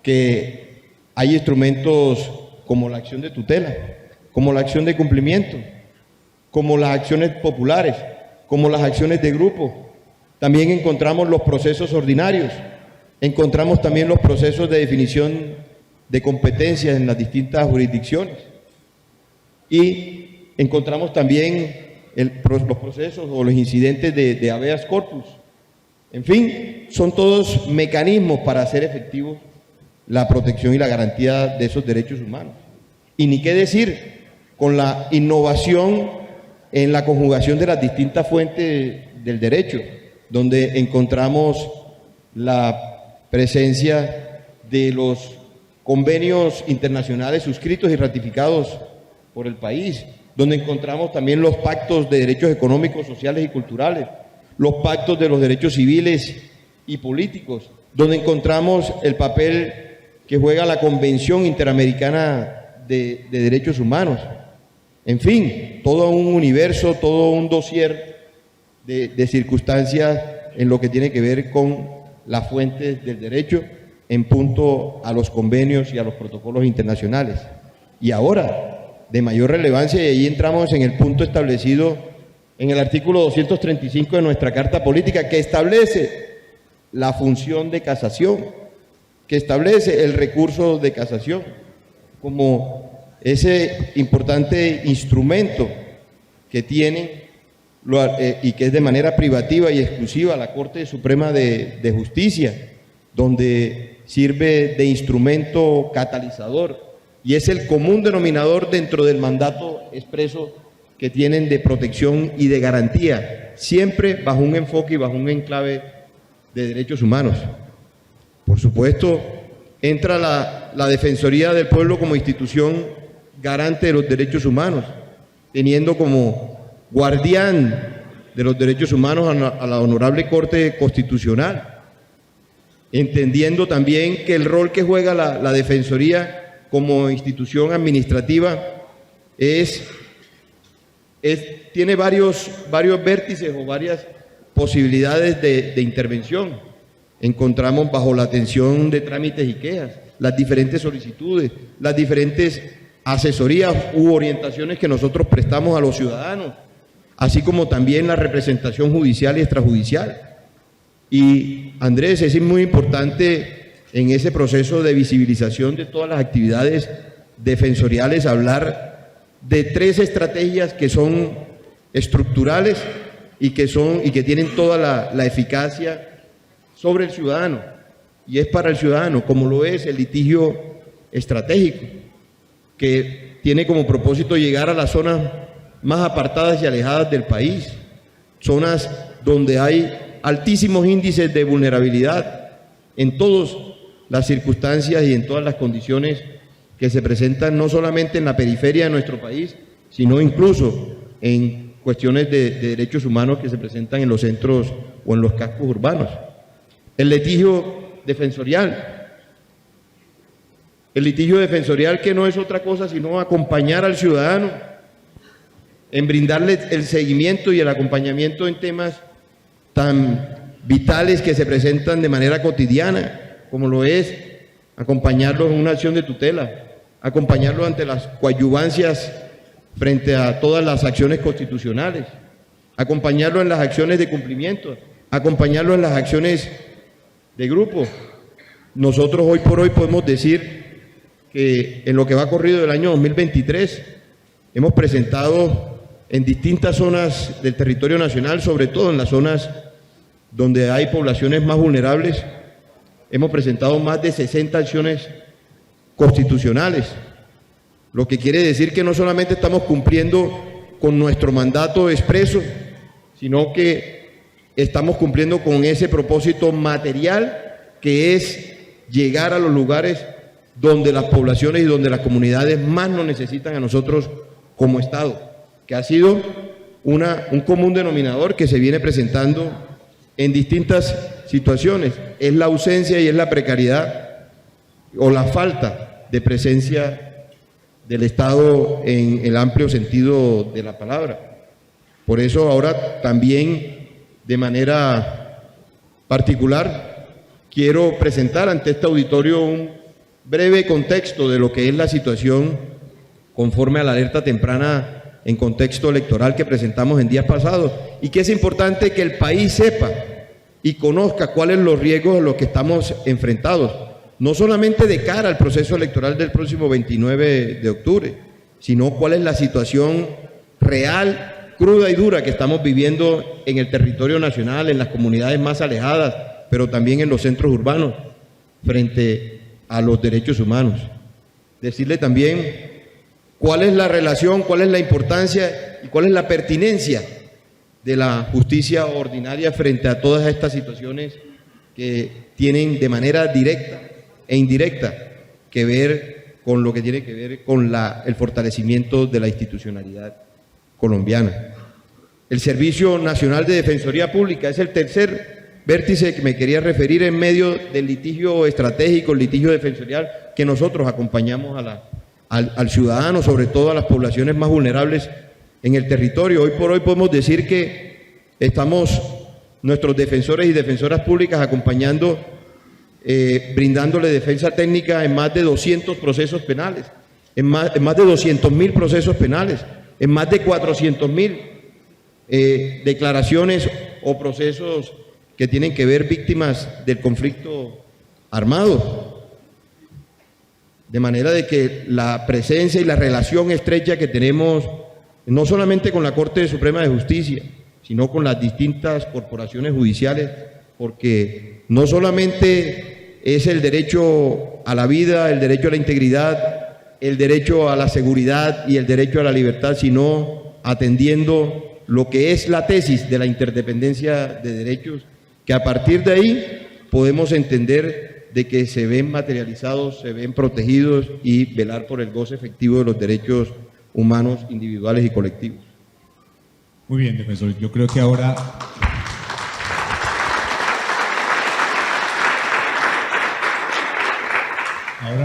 que hay instrumentos como la acción de tutela, como la acción de cumplimiento, como las acciones populares, como las acciones de grupo. También encontramos los procesos ordinarios, encontramos también los procesos de definición de competencias en las distintas jurisdicciones y encontramos también los procesos o los incidentes de habeas corpus. En fin, son todos mecanismos para hacer efectivo la protección y la garantía de esos derechos humanos. Y ni qué decir con la innovación en la conjugación de las distintas fuentes del derecho, donde encontramos la presencia de los convenios internacionales suscritos y ratificados por el país, donde encontramos también los pactos de derechos económicos, sociales y culturales, los pactos de los derechos civiles y políticos, donde encontramos el papel que juega la Convención Interamericana de Derechos Humanos. En fin, todo un universo, todo un dossier de circunstancias en lo que tiene que ver con las fuentes del derecho en punto a los convenios y a los protocolos internacionales. y ahora de mayor relevancia, y ahí entramos en el punto establecido en el artículo 235 de nuestra Carta Política, que establece la función de casación, que establece el recurso de casación como ese importante instrumento que tiene y que es de manera privativa y exclusiva la Corte Suprema de Justicia, donde sirve de instrumento catalizador y es el común denominador dentro del mandato expreso que tienen de protección y de garantía, siempre bajo un enfoque y bajo un enclave de derechos humanos. Por supuesto, entra la Defensoría del Pueblo como institución garante de los derechos humanos, teniendo como guardián de los derechos humanos a la Honorable Corte Constitucional, entendiendo también que el rol que juega la Defensoría como institución administrativa tiene varios vértices o varias posibilidades de intervención. Encontramos bajo la atención de trámites y quejas, las diferentes solicitudes, las diferentes asesorías u orientaciones que nosotros prestamos a los ciudadanos, así como también la representación judicial y extrajudicial. Y Andrés, es muy importante en ese proceso de visibilización de todas las actividades defensoriales hablar de 3 estrategias que son estructurales y que tienen toda la eficacia sobre el ciudadano, y es para el ciudadano, como lo es el litigio estratégico, que tiene como propósito llegar a las zonas más apartadas y alejadas del país, zonas donde hay altísimos índices de vulnerabilidad en todas las circunstancias y en todas las condiciones que se presentan no solamente en la periferia de nuestro país, sino incluso en cuestiones de derechos humanos que se presentan en los centros o en los cascos urbanos. El litigio defensorial. El litigio defensorial, que no es otra cosa sino acompañar al ciudadano en brindarle el seguimiento y el acompañamiento en temas tan vitales que se presentan de manera cotidiana, como lo es acompañarlos en una acción de tutela, acompañarlos ante las coadyuvancias frente a todas las acciones constitucionales, acompañarlos en las acciones de cumplimiento, acompañarlos en las acciones de grupo. Nosotros hoy por hoy podemos decir que en lo que va corrido del año 2023 hemos presentado en distintas zonas del territorio nacional, sobre todo en las zonas donde hay poblaciones más vulnerables, hemos presentado más de 60 acciones constitucionales, lo que quiere decir que no solamente estamos cumpliendo con nuestro mandato expreso, sino que estamos cumpliendo con ese propósito material que es llegar a los lugares donde las poblaciones y donde las comunidades más nos necesitan a nosotros como Estado, que ha sido un común denominador que se viene presentando en distintas situaciones. Es la ausencia y es la precariedad o la falta de presencia del Estado en el amplio sentido de la palabra. Por eso ahora también, de manera particular, quiero presentar ante este auditorio un breve contexto de lo que es la situación conforme a la alerta temprana en contexto electoral que presentamos en días pasados, y que es importante que el país sepa y conozca cuáles son los riesgos a los que estamos enfrentados, no solamente de cara al proceso electoral del próximo 29 de octubre, sino cuál es la situación real, cruda y dura que estamos viviendo en el territorio nacional, en las comunidades más alejadas, pero también en los centros urbanos, frente a los derechos humanos. Decirle también cuál es la relación, cuál es la importancia y cuál es la pertinencia de la justicia ordinaria frente a todas estas situaciones que tienen de manera directa e indirecta que ver con lo que tiene que ver con el fortalecimiento de la institucionalidad colombiana. El Servicio Nacional de Defensoría Pública es el tercer vértice que me quería referir en medio del litigio estratégico, el litigio defensorial, que nosotros acompañamos al ciudadano, sobre todo a las poblaciones más vulnerables en el territorio. Hoy por hoy podemos decir que estamos, nuestros defensores y defensoras públicas, acompañando, brindándole defensa técnica en más de 200 procesos penales, en más de 200.000 procesos penales, en más de 400.000 declaraciones o procesos que tienen que ver víctimas del conflicto armado. De manera de que la presencia y la relación estrecha que tenemos, no solamente con la Corte Suprema de Justicia, sino con las distintas corporaciones judiciales, porque no solamente es el derecho a la vida, el derecho a la integridad, el derecho a la seguridad y el derecho a la libertad, sino atendiendo lo que es la tesis de la interdependencia de derechos, que a partir de ahí podemos entender de que se ven materializados, se ven protegidos y velar por el goce efectivo de los derechos humanos individuales y colectivos. Muy bien, defensor. Yo creo que ahora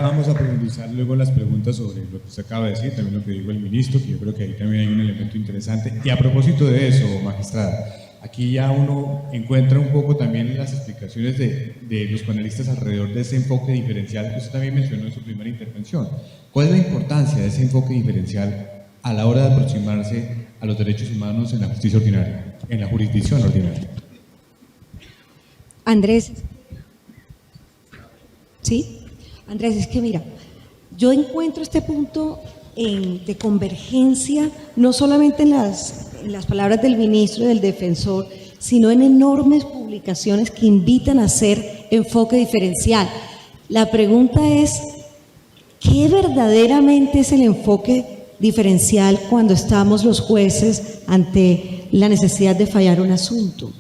vamos a profundizar luego las preguntas sobre lo que usted acaba de decir, también lo que dijo el ministro, que yo creo que ahí también hay un elemento interesante. Y a propósito de eso, magistrada, aquí ya uno encuentra un poco también las explicaciones de los panelistas alrededor de ese enfoque diferencial que usted también mencionó en su primera intervención. ¿Cuál es la importancia de ese enfoque diferencial a la hora de aproximarse a los derechos humanos en la justicia ordinaria, en la jurisdicción ordinaria? Andrés, ¿sí? Andrés, es que mira, yo encuentro este punto de convergencia, no solamente en las palabras del ministro y del defensor, sino en enormes publicaciones que invitan a hacer enfoque diferencial. La pregunta es, ¿qué verdaderamente es el enfoque diferencial cuando estamos los jueces ante la necesidad de fallar un asunto?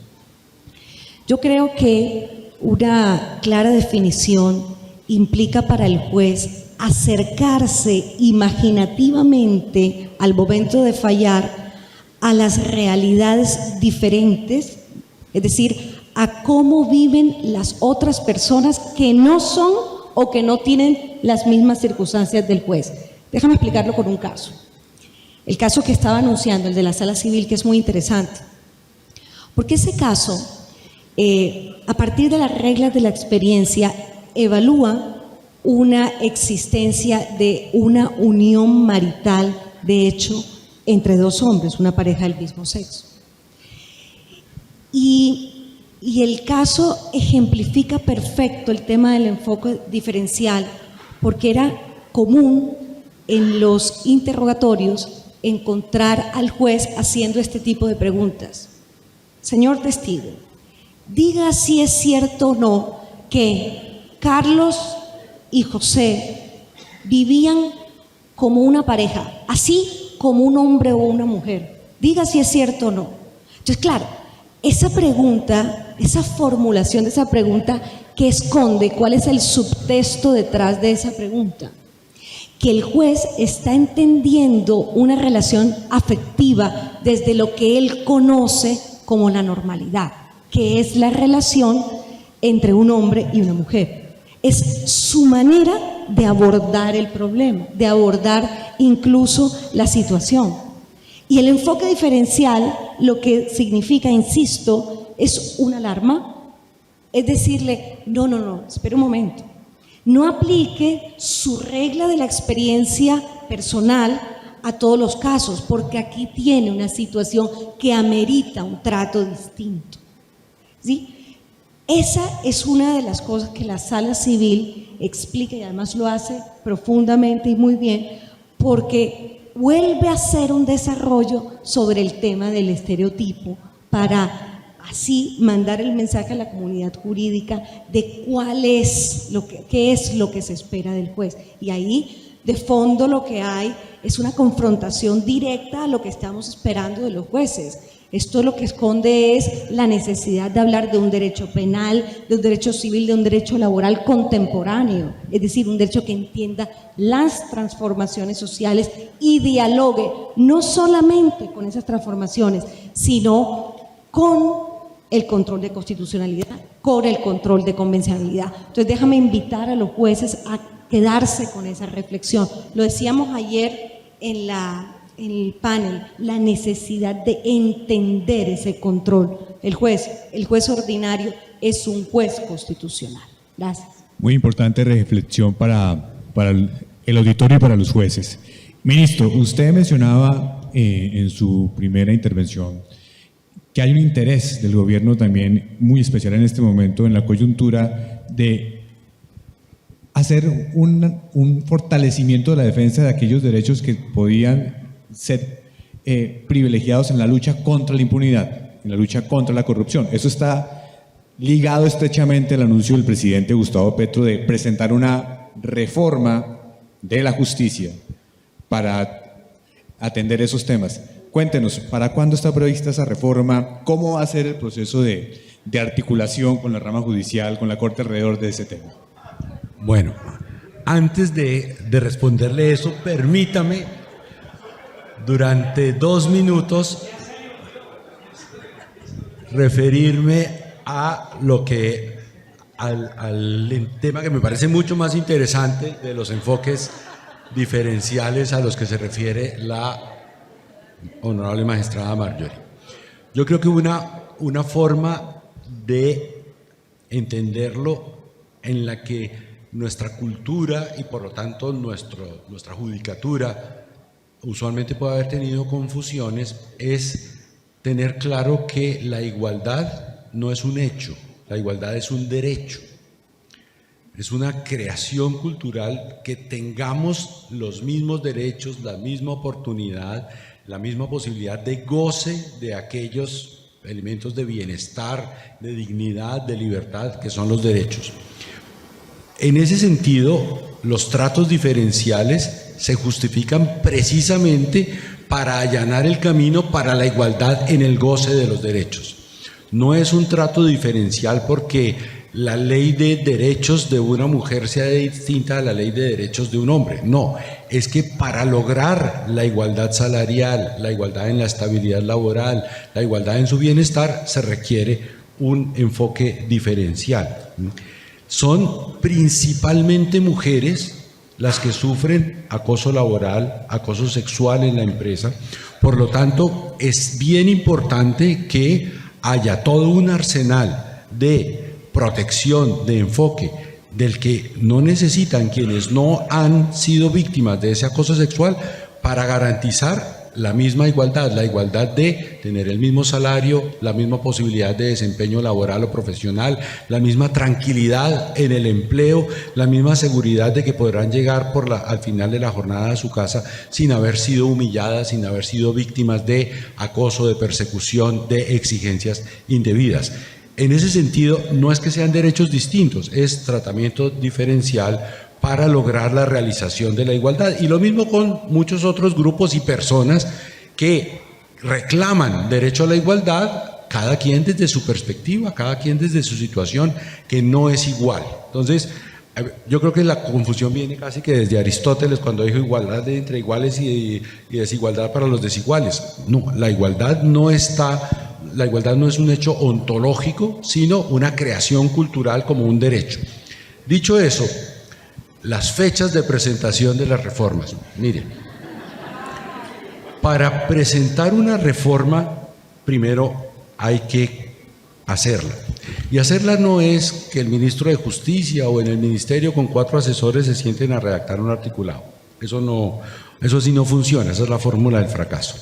Yo creo que una clara definición implica para el juez acercarse imaginativamente al momento de fallar a las realidades diferentes, es decir, a cómo viven las otras personas que no son o que no tienen las mismas circunstancias del juez. Déjame explicarlo con un caso. El caso que estaba anunciando, el de la Sala Civil, que es muy interesante. Porque ese caso, a partir de las reglas de la experiencia, evalúa una existencia de una unión marital, de hecho, entre dos hombres, una pareja del mismo sexo. Y el caso ejemplifica perfecto el tema del enfoque diferencial, porque era común en los interrogatorios encontrar al juez haciendo este tipo de preguntas. Señor testigo, diga si es cierto o no que Carlos y José vivían como una pareja, así como un hombre o una mujer. Diga si es cierto o no. Entonces, claro, esa pregunta, esa formulación de esa pregunta, ¿qué esconde? ¿Cuál es el subtexto detrás de esa pregunta? Que el juez está entendiendo una relación afectiva desde lo que él conoce como la normalidad, que es la relación entre un hombre y una mujer. Es su manera de abordar el problema, de abordar incluso la situación. Y el enfoque diferencial lo que significa, insisto, es una alarma, es decirle, no, espera un momento, no aplique su regla de la experiencia personal a todos los casos, porque aquí tiene una situación que amerita un trato distinto, ¿sí? Esa es una de las cosas que la Sala Civil explica y además lo hace profundamente y muy bien, porque vuelve a hacer un desarrollo sobre el tema del estereotipo para así mandar el mensaje a la comunidad jurídica de qué es lo que se espera del juez. Y ahí, de fondo, lo que hay es una confrontación directa a lo que estamos esperando de los jueces. Esto lo que esconde es la necesidad de hablar de un derecho penal, de un derecho civil, de un derecho laboral contemporáneo, es decir, un derecho que entienda las transformaciones sociales y dialogue no solamente con esas transformaciones, sino con el control de constitucionalidad, con el control de convencionalidad. Entonces, déjame invitar a los jueces a quedarse con esa reflexión. Lo decíamos ayer en el panel, la necesidad de entender ese control. El juez ordinario es un juez constitucional. Gracias. Muy importante reflexión para el auditorio para los jueces. Ministro, usted mencionaba en su primera intervención que hay un interés del gobierno también muy especial en este momento en la coyuntura de hacer un fortalecimiento de la defensa de aquellos derechos que podían ser privilegiados en la lucha contra la impunidad, en la lucha contra la corrupción. Eso está ligado estrechamente al anuncio del presidente Gustavo Petro de presentar una reforma de la justicia para atender esos temas. Cuéntenos, ¿para cuándo está prevista esa reforma? ¿Cómo va a ser el proceso de articulación con la rama judicial, con la Corte alrededor de ese tema? Bueno, antes de responderle eso, permítame durante 2 minutos referirme a lo que al tema que me parece mucho más interesante de los enfoques diferenciales a los que se refiere la honorable magistrada Marjorie. Yo creo que una forma de entenderlo en la que nuestra cultura y por lo tanto nuestra judicatura usualmente puede haber tenido confusiones es tener claro que la igualdad no es un hecho, la igualdad es un derecho. Es una creación cultural que tengamos los mismos derechos, la misma oportunidad, la misma posibilidad de goce de aquellos elementos de bienestar, de dignidad, de libertad, que son los derechos. En ese sentido, los tratos diferenciales se justifican precisamente para allanar el camino para la igualdad en el goce de los derechos. No es un trato diferencial porque la ley de derechos de una mujer sea distinta a la ley de derechos de un hombre. No, es que para lograr la igualdad salarial, la igualdad en la estabilidad laboral, la igualdad en su bienestar, se requiere un enfoque diferencial. Son principalmente mujeres las que sufren acoso laboral, acoso sexual en la empresa. Por lo tanto, es bien importante que haya todo un arsenal de protección, de enfoque, del que no necesitan quienes no han sido víctimas de ese acoso sexual para garantizar la misma igualdad, la igualdad de tener el mismo salario, la misma posibilidad de desempeño laboral o profesional, la misma tranquilidad en el empleo, la misma seguridad de que podrán llegar al final de la jornada a su casa sin haber sido humilladas, sin haber sido víctimas de acoso, de persecución, de exigencias indebidas. En ese sentido, no es que sean derechos distintos, es tratamiento diferencial para lograr la realización de la igualdad. Y lo mismo con muchos otros grupos y personas que reclaman derecho a la igualdad, cada quien desde su perspectiva, cada quien desde su situación, que no es igual. Entonces, yo creo que la confusión viene casi que desde Aristóteles, cuando dijo igualdad entre iguales y desigualdad para los desiguales. No, la igualdad no es un hecho ontológico, sino una creación cultural como un derecho. Dicho eso, las fechas de presentación de las reformas. Miren, para presentar una reforma, primero hay que hacerla. Y hacerla no es que el ministro de Justicia o en el ministerio con 4 asesores se sienten a redactar un articulado. Eso sí no funciona, esa es la fórmula del fracaso.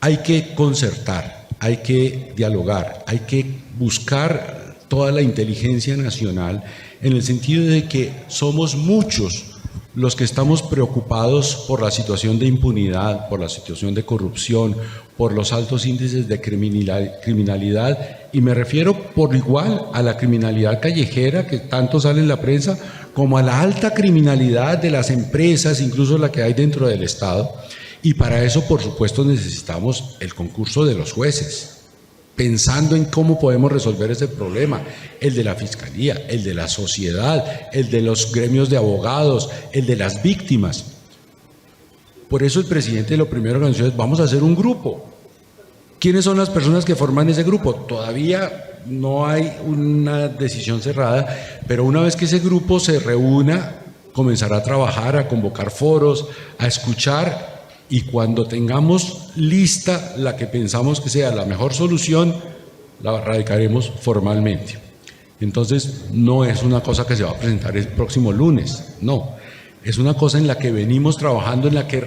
Hay que concertar, hay que dialogar, hay que buscar toda la inteligencia nacional en el sentido de que somos muchos los que estamos preocupados por la situación de impunidad, por la situación de corrupción, por los altos índices de criminalidad, y me refiero por igual a la criminalidad callejera que tanto sale en la prensa, como a la alta criminalidad de las empresas, incluso la que hay dentro del Estado. Y para eso, por supuesto, necesitamos el concurso de los jueces, pensando en cómo podemos resolver ese problema, el de la Fiscalía, el de la sociedad, el de los gremios de abogados, el de las víctimas. Por eso el presidente lo primero que anunció es: vamos a hacer un grupo. ¿Quiénes son las personas que forman ese grupo? Todavía no hay una decisión cerrada, pero una vez que ese grupo se reúna, comenzará a trabajar, a convocar foros, a escuchar. Y cuando tengamos lista la que pensamos que sea la mejor solución, la radicaremos formalmente. Entonces, no es una cosa que se va a presentar el próximo lunes, no. Es una cosa en la que venimos trabajando, en la que,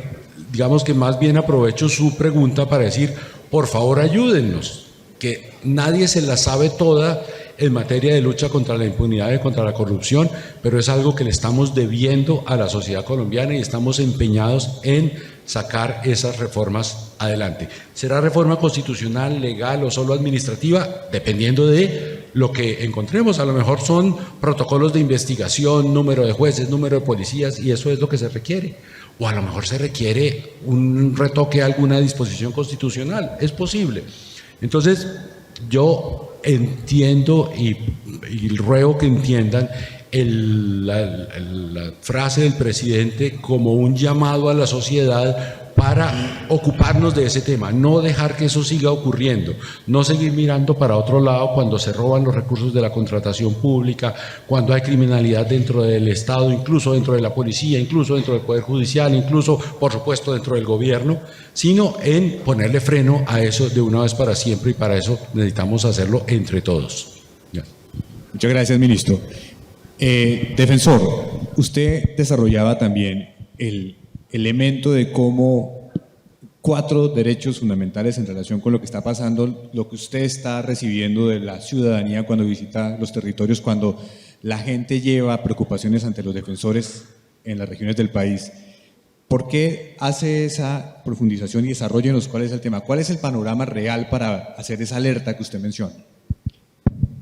digamos que más bien aprovecho su pregunta para decir, por favor ayúdennos, que nadie se la sabe toda en materia de lucha contra la impunidad y contra la corrupción, pero es algo que le estamos debiendo a la sociedad colombiana y estamos empeñados en sacar esas reformas adelante. ¿Será reforma constitucional, legal o solo administrativa? Dependiendo de lo que encontremos. A lo mejor son protocolos de investigación, número de jueces, número de policías, y eso es lo que se requiere. O a lo mejor se requiere un retoque a alguna disposición constitucional. Es posible. Entonces, yo entiendo y ruego que entiendan la frase del presidente como un llamado a la sociedad para ocuparnos de ese tema, no dejar que eso siga ocurriendo, no seguir mirando para otro lado cuando se roban los recursos de la contratación pública, cuando hay criminalidad dentro del Estado, incluso dentro de la policía, incluso dentro del Poder Judicial, incluso, por supuesto, dentro del gobierno, sino en ponerle freno a eso de una vez para siempre, y para eso necesitamos hacerlo entre todos. Ya. Muchas gracias, ministro. Defensor, usted desarrollaba también el elemento de cómo 4 derechos fundamentales en relación con lo que está pasando, lo que usted está recibiendo de la ciudadanía cuando visita los territorios, cuando la gente lleva preocupaciones ante los defensores en las regiones del país. ¿Por qué hace esa profundización y desarrollo cuál es el tema? ¿Cuál es el panorama real para hacer esa alerta que usted menciona?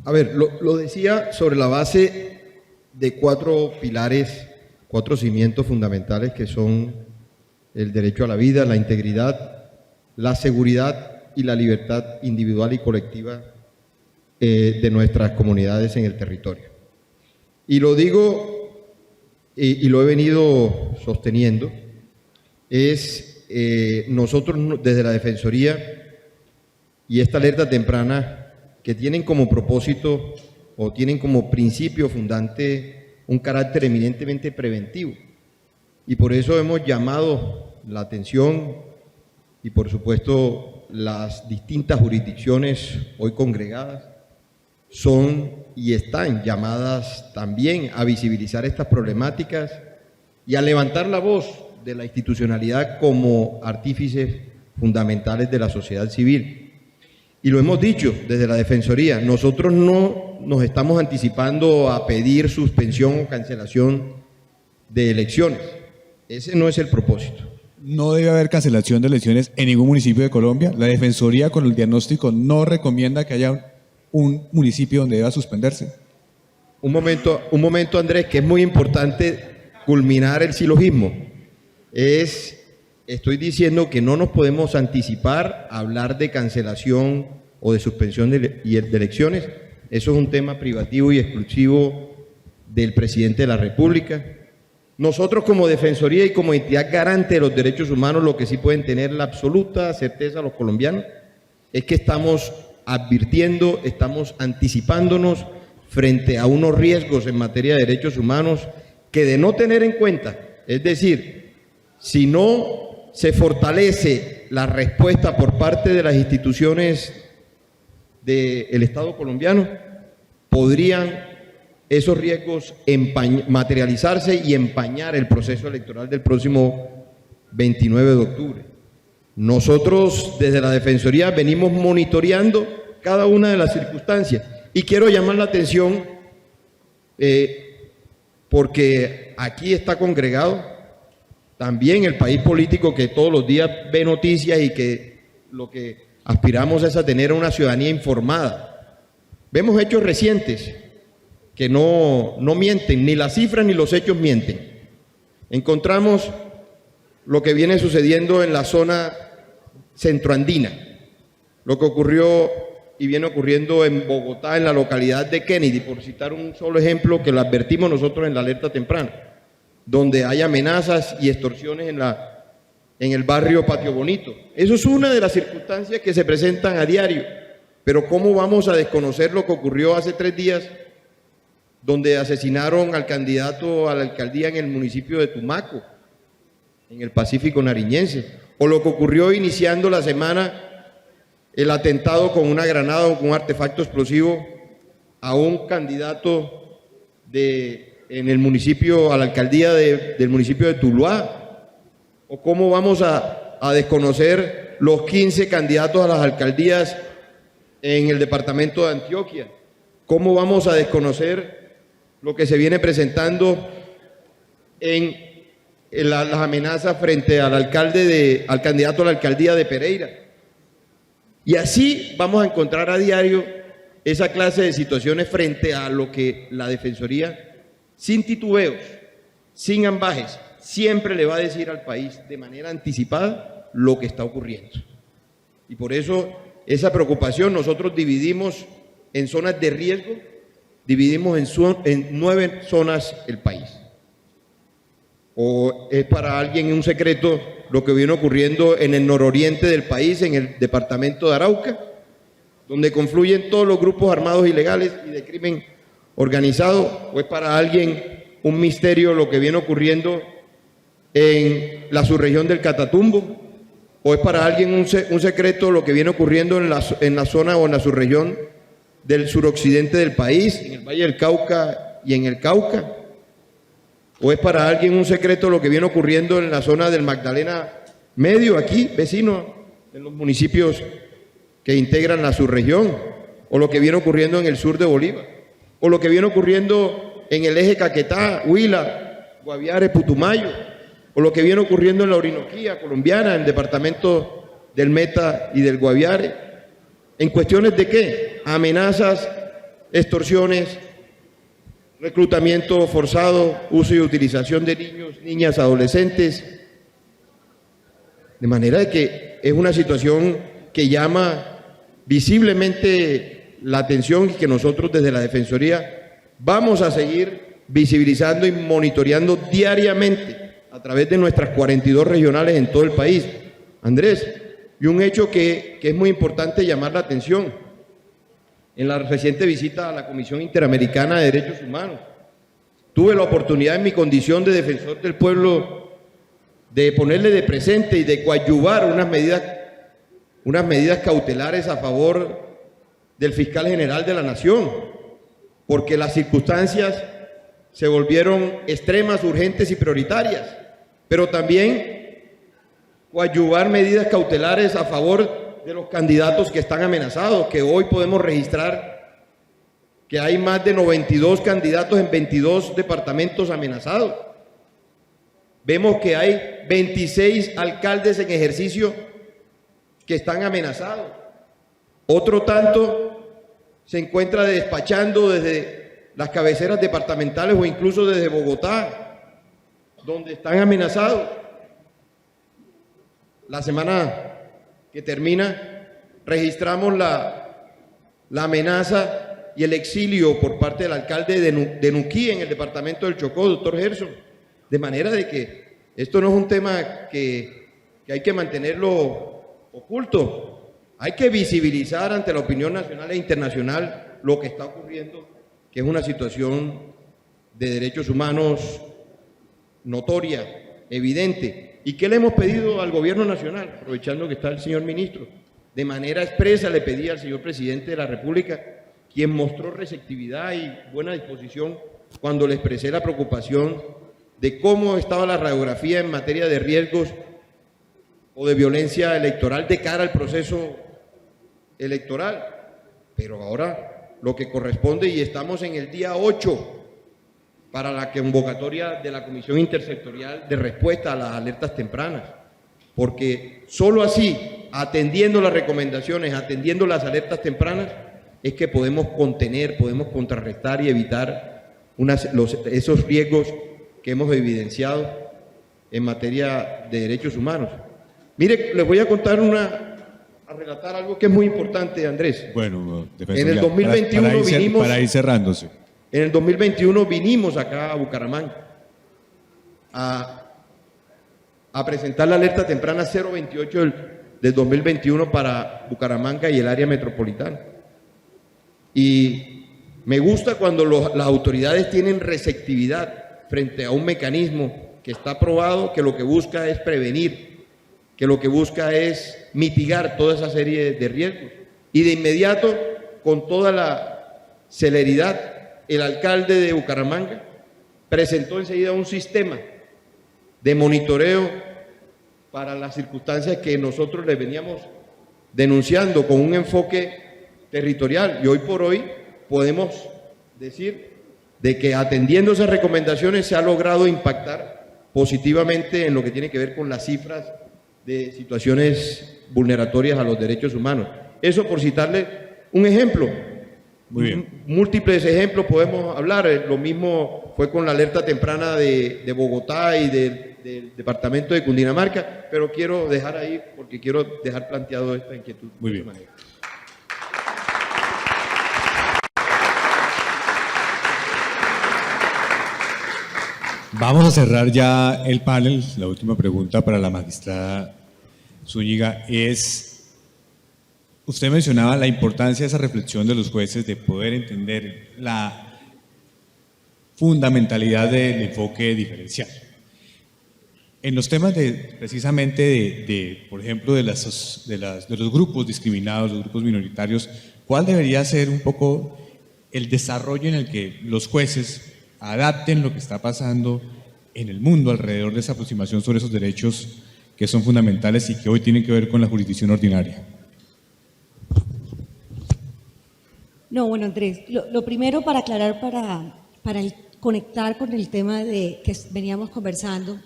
A ver, lo decía sobre la base de 4 pilares, 4 cimientos fundamentales que son el derecho a la vida, la integridad, la seguridad y la libertad individual y colectiva de nuestras comunidades en el territorio. Y lo digo y lo he venido sosteniendo, nosotros desde la Defensoría y esta alerta temprana que tienen como propósito o tienen como principio fundante un carácter eminentemente preventivo. Y por eso hemos llamado la atención y por supuesto las distintas jurisdicciones hoy congregadas son y están llamadas también a visibilizar estas problemáticas y a levantar la voz de la institucionalidad como artífices fundamentales de la sociedad civil. Y lo hemos dicho desde la Defensoría, nosotros no nos estamos anticipando a pedir suspensión o cancelación de elecciones. Ese no es el propósito. No debe haber cancelación de elecciones en ningún municipio de Colombia. La Defensoría, con el diagnóstico, no recomienda que haya un municipio donde deba suspenderse. Un momento, Andrés, que es muy importante culminar el silogismo. Estoy diciendo que no nos podemos anticipar a hablar de cancelación o de suspensión de elecciones. Eso es un tema privativo y exclusivo del presidente de la República. Nosotros como Defensoría y como entidad garante de los derechos humanos, lo que sí pueden tener la absoluta certeza los colombianos es que estamos advirtiendo, estamos anticipándonos frente a unos riesgos en materia de derechos humanos que, de no tener en cuenta, es decir, si no se fortalece la respuesta por parte de las instituciones del Estado colombiano, podrían esos riesgos materializarse y empañar el proceso electoral del próximo 29 de octubre. Nosotros desde la Defensoría venimos monitoreando cada una de las circunstancias y quiero llamar la atención porque aquí está congregado también el país político que todos los días ve noticias y que lo que aspiramos es a tener una ciudadanía informada. Vemos hechos recientes que no mienten, ni las cifras ni los hechos mienten. Encontramos lo que viene sucediendo en la zona centroandina, lo que ocurrió y viene ocurriendo en Bogotá, en la localidad de Kennedy, por citar un solo ejemplo que lo advertimos nosotros en la alerta temprana, donde hay amenazas y extorsiones en el barrio Patio Bonito. Eso es una de las circunstancias que se presentan a diario, pero ¿cómo vamos a desconocer lo que ocurrió hace 3 días, donde asesinaron al candidato a la alcaldía en el municipio de Tumaco, en el Pacífico Nariñense? O lo que ocurrió iniciando la semana, el atentado con una granada o con un artefacto explosivo a un candidato de en el municipio, a la alcaldía del municipio de Tuluá? ¿O cómo vamos a desconocer los 15 candidatos a las alcaldías en el departamento de Antioquia? ¿Cómo vamos a desconocer lo que se viene presentando en las amenazas frente al candidato a la alcaldía de Pereira? Y así vamos a encontrar a diario esa clase de situaciones frente a lo que la Defensoría, sin titubeos, sin ambajes, siempre le va a decir al país de manera anticipada lo que está ocurriendo. Y por eso esa preocupación nosotros dividimos en zonas de riesgo, dividimos en 9 zonas el país. ¿O es para alguien un secreto lo que viene ocurriendo en el nororiente del país, en el departamento de Arauca, donde confluyen todos los grupos armados ilegales y de crimen organizado? ¿O es para alguien un misterio lo que viene ocurriendo en la subregión del Catatumbo? ¿O es para alguien un secreto lo que viene ocurriendo en la zona o en la subregión del suroccidente del país, en el Valle del Cauca y en el Cauca? ¿O es para alguien un secreto lo que viene ocurriendo en la zona del Magdalena Medio, aquí, vecino, en los municipios que integran la subregión? ¿O lo que viene ocurriendo en el sur de Bolívar? ¿O lo que viene ocurriendo en el eje Caquetá, Huila, Guaviare, Putumayo? ¿O lo que viene ocurriendo en la Orinoquía colombiana, en el departamento del Meta y del Guaviare? ¿En cuestiones de qué? Amenazas, extorsiones, reclutamiento forzado, uso y utilización de niños, niñas, adolescentes. De manera de que es una situación que llama visiblemente la atención y que nosotros desde la Defensoría vamos a seguir visibilizando y monitoreando diariamente a través de nuestras 42 regionales en todo el país. Andrés, y un hecho que es muy importante llamar la atención. En la reciente visita a la Comisión Interamericana de Derechos Humanos, tuve la oportunidad en mi condición de defensor del pueblo de ponerle de presente y de coadyuvar unas medidas cautelares a favor del fiscal general de la Nación, porque las circunstancias se volvieron extremas, urgentes y prioritarias, pero también coadyuvar medidas cautelares a favor de los candidatos que están amenazados, que hoy podemos registrar que hay más de 92 candidatos en 22 departamentos amenazados. Vemos que hay 26 alcaldes en ejercicio que están amenazados. Otro tanto se encuentra despachando desde las cabeceras departamentales o incluso desde Bogotá, donde están amenazados. La semana que termina, registramos la amenaza y el exilio por parte del alcalde de Nuquí en el departamento del Chocó, doctor Gerson. De manera de que esto no es un tema que hay que mantenerlo oculto. Hay que visibilizar ante la opinión nacional e internacional lo que está ocurriendo, que es una situación de derechos humanos notoria, evidente. ¿Y qué le hemos pedido al gobierno nacional? Aprovechando que está el señor ministro, de manera expresa le pedí al señor presidente de la República, quien mostró receptividad y buena disposición cuando le expresé la preocupación de cómo estaba la radiografía en materia de riesgos o de violencia electoral de cara al proceso electoral. Pero ahora lo que corresponde, y estamos en el día 8 para la convocatoria de la Comisión Intersectorial de respuesta a las alertas tempranas, porque solo así, atendiendo las recomendaciones, atendiendo las alertas tempranas, es que podemos contener, podemos contrarrestar y evitar esos riesgos que hemos evidenciado en materia de derechos humanos. Mire, les voy a contar a relatar algo que es muy importante, Andrés. Bueno, en el 2021 vinimos... Para ir cerrándose. En el 2021 vinimos acá a Bucaramanga a presentar la alerta temprana 028 del 2021 para Bucaramanga y el área metropolitana. Y me gusta cuando las autoridades tienen receptividad frente a un mecanismo que está probado, que lo que busca es prevenir, que lo que busca es mitigar toda esa serie de riesgos. Y de inmediato, con toda la celeridad, el alcalde de Bucaramanga presentó enseguida un sistema de monitoreo para las circunstancias que nosotros le veníamos denunciando con un enfoque territorial, y hoy por hoy podemos decir de que atendiendo esas recomendaciones se ha logrado impactar positivamente en lo que tiene que ver con las cifras de situaciones vulneratorias a los derechos humanos. Eso por citarle un ejemplo. Muy bien. Múltiples ejemplos podemos hablar. Lo mismo fue con la alerta temprana de Bogotá y del departamento de Cundinamarca, pero quiero dejar ahí porque quiero dejar planteado esta inquietud. Muy bien. Vamos a cerrar ya el panel. La última pregunta para la magistrada Zúñiga es, usted mencionaba la importancia de esa reflexión de los jueces de poder entender la fundamentalidad del enfoque diferencial. En los temas precisamente por ejemplo, de los grupos discriminados, los grupos minoritarios, ¿cuál debería ser un poco el desarrollo en el que los jueces adapten lo que está pasando en el mundo alrededor de esa aproximación sobre esos derechos que son fundamentales y que hoy tienen que ver con la jurisdicción ordinaria? No, bueno, Andrés, lo primero para aclarar, para conectar con el tema que veníamos conversando,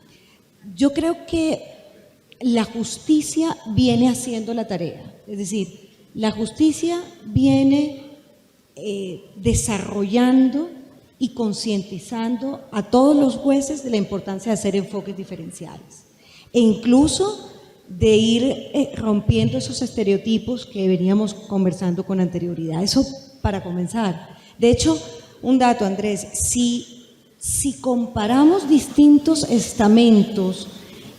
yo creo que la justicia viene haciendo la tarea, es decir, la justicia viene desarrollando y concientizando a todos los jueces de la importancia de hacer enfoques diferenciales e incluso de ir rompiendo esos estereotipos que veníamos conversando con anterioridad. Eso para comenzar. De hecho, un dato, Andrés, si comparamos distintos estamentos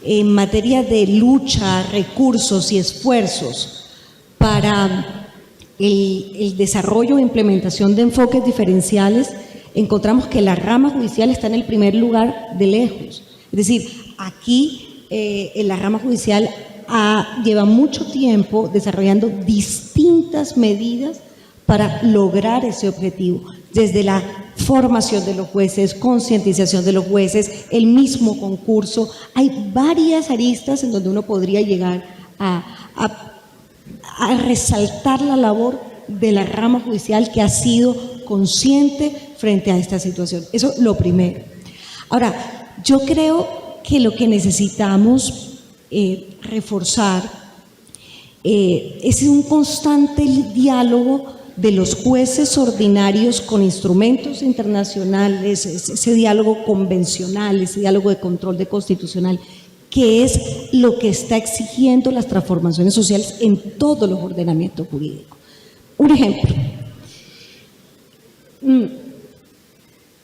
en materia de lucha, recursos y esfuerzos para el desarrollo e implementación de enfoques diferenciales, encontramos que la rama judicial está en el primer lugar de lejos. Es decir, aquí en la rama judicial lleva mucho tiempo desarrollando distintas medidas para lograr ese objetivo, desde la formación de los jueces, concientización de los jueces, el mismo concurso. Hay varias aristas en donde uno podría llegar a resaltar la labor de la rama judicial que ha sido consciente frente a esta situación. Eso lo primero. Ahora, yo creo que lo que necesitamos reforzar es un constante diálogo de los jueces ordinarios con instrumentos internacionales, ese diálogo convencional, ese diálogo de control de constitucional, que es lo que está exigiendo las transformaciones sociales en todos los ordenamientos jurídicos. Un ejemplo,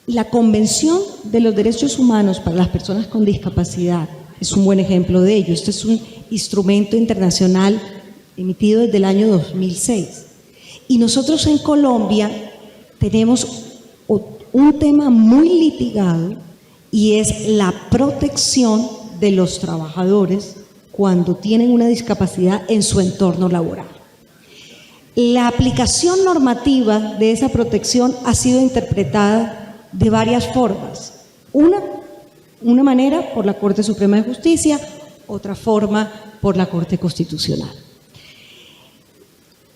la Convención de los Derechos Humanos para las Personas con Discapacidad es un buen ejemplo de ello. Este es un instrumento internacional emitido desde el año 2006. Y nosotros en Colombia tenemos un tema muy litigado y es la protección de los trabajadores cuando tienen una discapacidad en su entorno laboral. La aplicación normativa de esa protección ha sido interpretada de varias formas. Una manera por la Corte Suprema de Justicia, otra forma por la Corte Constitucional.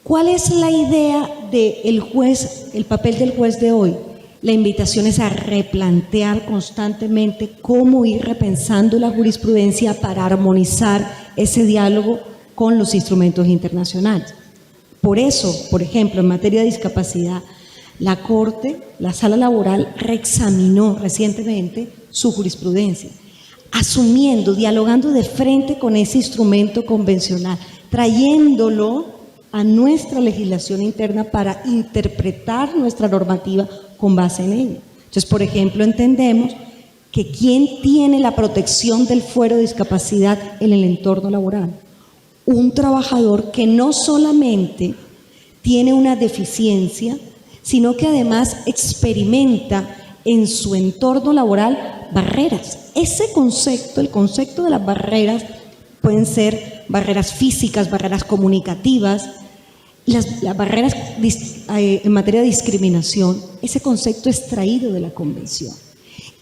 ¿Cuál es la idea del juez, el papel del juez de hoy? La invitación es a replantear constantemente cómo ir repensando la jurisprudencia para armonizar ese diálogo con los instrumentos internacionales. Por eso, por ejemplo, en materia de discapacidad, la Corte, la Sala Laboral, reexaminó recientemente su jurisprudencia, asumiendo, dialogando de frente con ese instrumento convencional, trayéndolo a nuestra legislación interna para interpretar nuestra normativa con base en ella. Entonces, por ejemplo, entendemos que ¿quién tiene la protección del fuero de discapacidad en el entorno laboral? Un trabajador que no solamente tiene una deficiencia, sino que además experimenta en su entorno laboral barreras. Ese concepto, el concepto de las barreras, pueden ser barreras físicas, barreras comunicativas, las barreras en materia de discriminación. Ese concepto es traído de la Convención.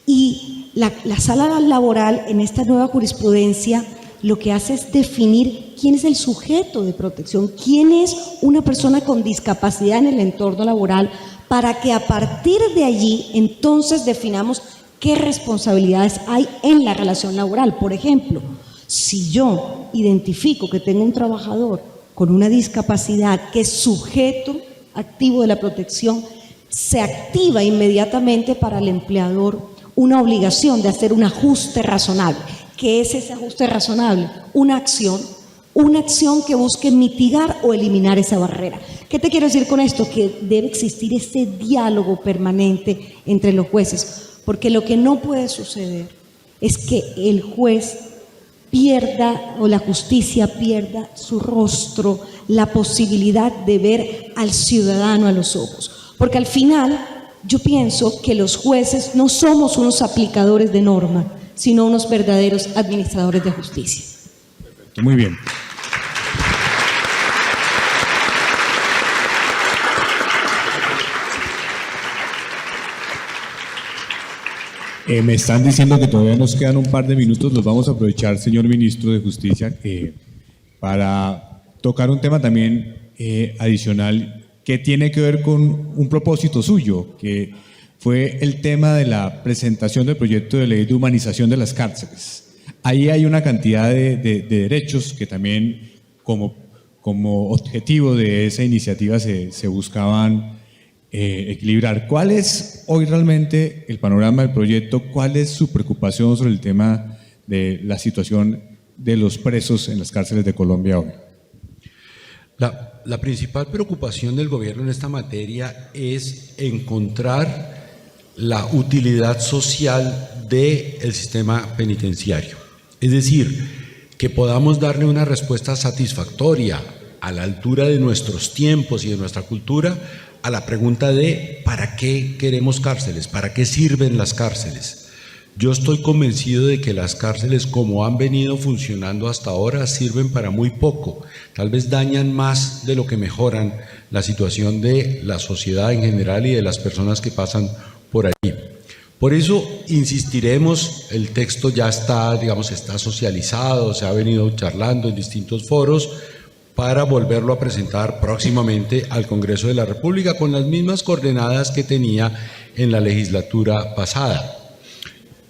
Y la sala laboral en esta nueva jurisprudencia lo que hace es definir quién es el sujeto de protección, quién es una persona con discapacidad en el entorno laboral, para que a partir de allí entonces definamos qué responsabilidades hay en la relación laboral. Por ejemplo, si yo identifico que tengo un trabajador con una discapacidad que es sujeto activo de la protección, se activa inmediatamente para el empleador una obligación de hacer un ajuste razonable. ¿Qué es ese ajuste razonable? Una acción que busque mitigar o eliminar esa barrera. ¿Qué te quiero decir con esto? Que debe existir este diálogo permanente entre los jueces, porque lo que no puede suceder es que el juez pierda o la justicia pierda su rostro, la posibilidad de ver al ciudadano a los ojos. Porque al final yo pienso que los jueces no somos unos aplicadores de norma, sino unos verdaderos administradores de justicia. Muy bien. Me están diciendo que todavía nos quedan un par de minutos, los vamos a aprovechar, señor Ministro de Justicia, para tocar un tema también adicional que tiene que ver con un propósito suyo, que fue el tema de la presentación del proyecto de ley de humanización de las cárceles. Ahí hay una cantidad de derechos que también como objetivo de esa iniciativa se buscaban equilibrar. ¿Cuál es hoy realmente el panorama del proyecto? ¿Cuál es su preocupación sobre el tema de la situación de los presos en las cárceles de Colombia hoy? La principal preocupación del gobierno en esta materia es encontrar la utilidad social del sistema penitenciario. Es decir, que podamos darle una respuesta satisfactoria a la altura de nuestros tiempos y de nuestra cultura a la pregunta de ¿para qué queremos cárceles? ¿Para qué sirven las cárceles? Yo estoy convencido de que las cárceles, como han venido funcionando hasta ahora, sirven para muy poco. Tal vez dañan más de lo que mejoran la situación de la sociedad en general y de las personas que pasan por allí. Por eso insistiremos, el texto ya está, digamos, está socializado, se ha venido charlando en distintos foros, para volverlo a presentar próximamente al Congreso de la República con las mismas coordenadas que tenía en la legislatura pasada.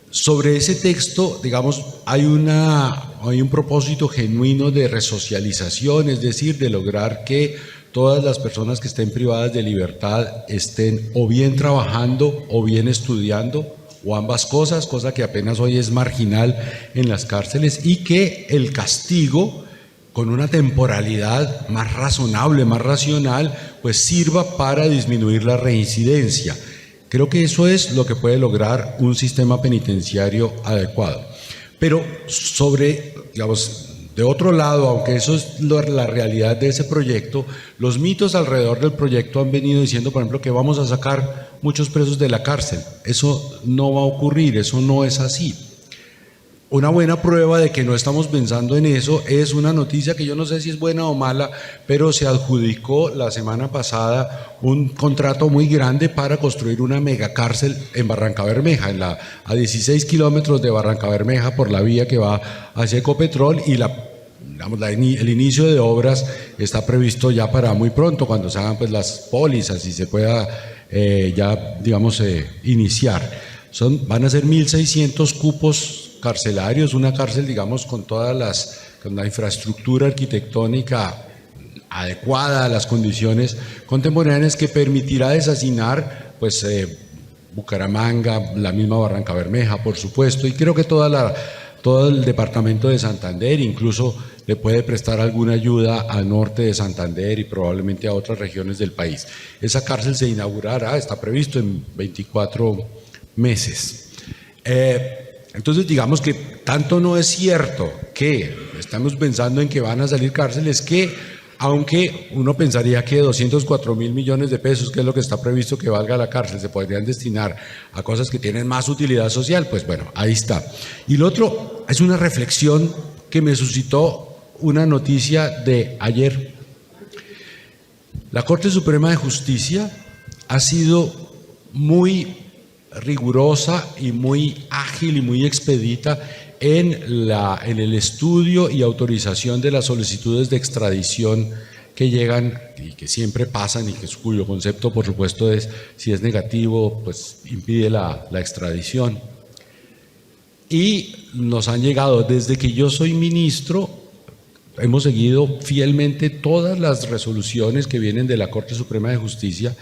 Sobre ese texto, digamos, hay un propósito genuino de resocialización, es decir, de lograr que todas las personas que estén privadas de libertad estén o bien trabajando o bien estudiando, o ambas cosas, cosa que apenas hoy es marginal en las cárceles, y que el castigo, con una temporalidad más razonable, más racional, pues sirva para disminuir la reincidencia. Creo que eso es lo que puede lograr un sistema penitenciario adecuado. Pero digamos, de otro lado, aunque eso es la realidad de ese proyecto, los mitos alrededor del proyecto han venido diciendo, por ejemplo, que vamos a sacar muchos presos de la cárcel. Eso no va a ocurrir, eso no es así. Una buena prueba de que no estamos pensando en eso es una noticia que yo no sé si es buena o mala, pero se adjudicó la semana pasada un contrato muy grande para construir una megacárcel en Barrancabermeja, a 16 kilómetros de Barrancabermeja por la vía que va hacia Ecopetrol, y el inicio de obras está previsto ya para muy pronto, cuando se hagan pues las pólizas y se pueda ya, digamos, iniciar. Van a ser 1.600 cupos carcelarios, una cárcel, digamos, con la infraestructura arquitectónica adecuada a las condiciones contemporáneas, que permitirá deshacinar pues Bucaramanga, la misma Barrancabermeja, por supuesto, y creo que todo el departamento de Santander, incluso le puede prestar alguna ayuda al norte de Santander y probablemente a otras regiones del país. Esa cárcel se inaugurará, está previsto en 24 meses. Entonces, digamos que tanto no es cierto que estamos pensando en que van a salir cárceles, que aunque uno pensaría que 204.000 millones de pesos, que es lo que está previsto que valga la cárcel, se podrían destinar a cosas que tienen más utilidad social, pues bueno, ahí está. Y lo otro es una reflexión que me suscitó una noticia de ayer. La Corte Suprema de Justicia ha sido muy rigurosa y muy ágil y muy expedita en el estudio y autorización de las solicitudes de extradición que llegan y que siempre pasan y cuyo concepto, por supuesto, es si es negativo, pues impide la extradición. Y nos han llegado, desde que yo soy ministro, hemos seguido fielmente todas las resoluciones que vienen de la Corte Suprema de Justicia,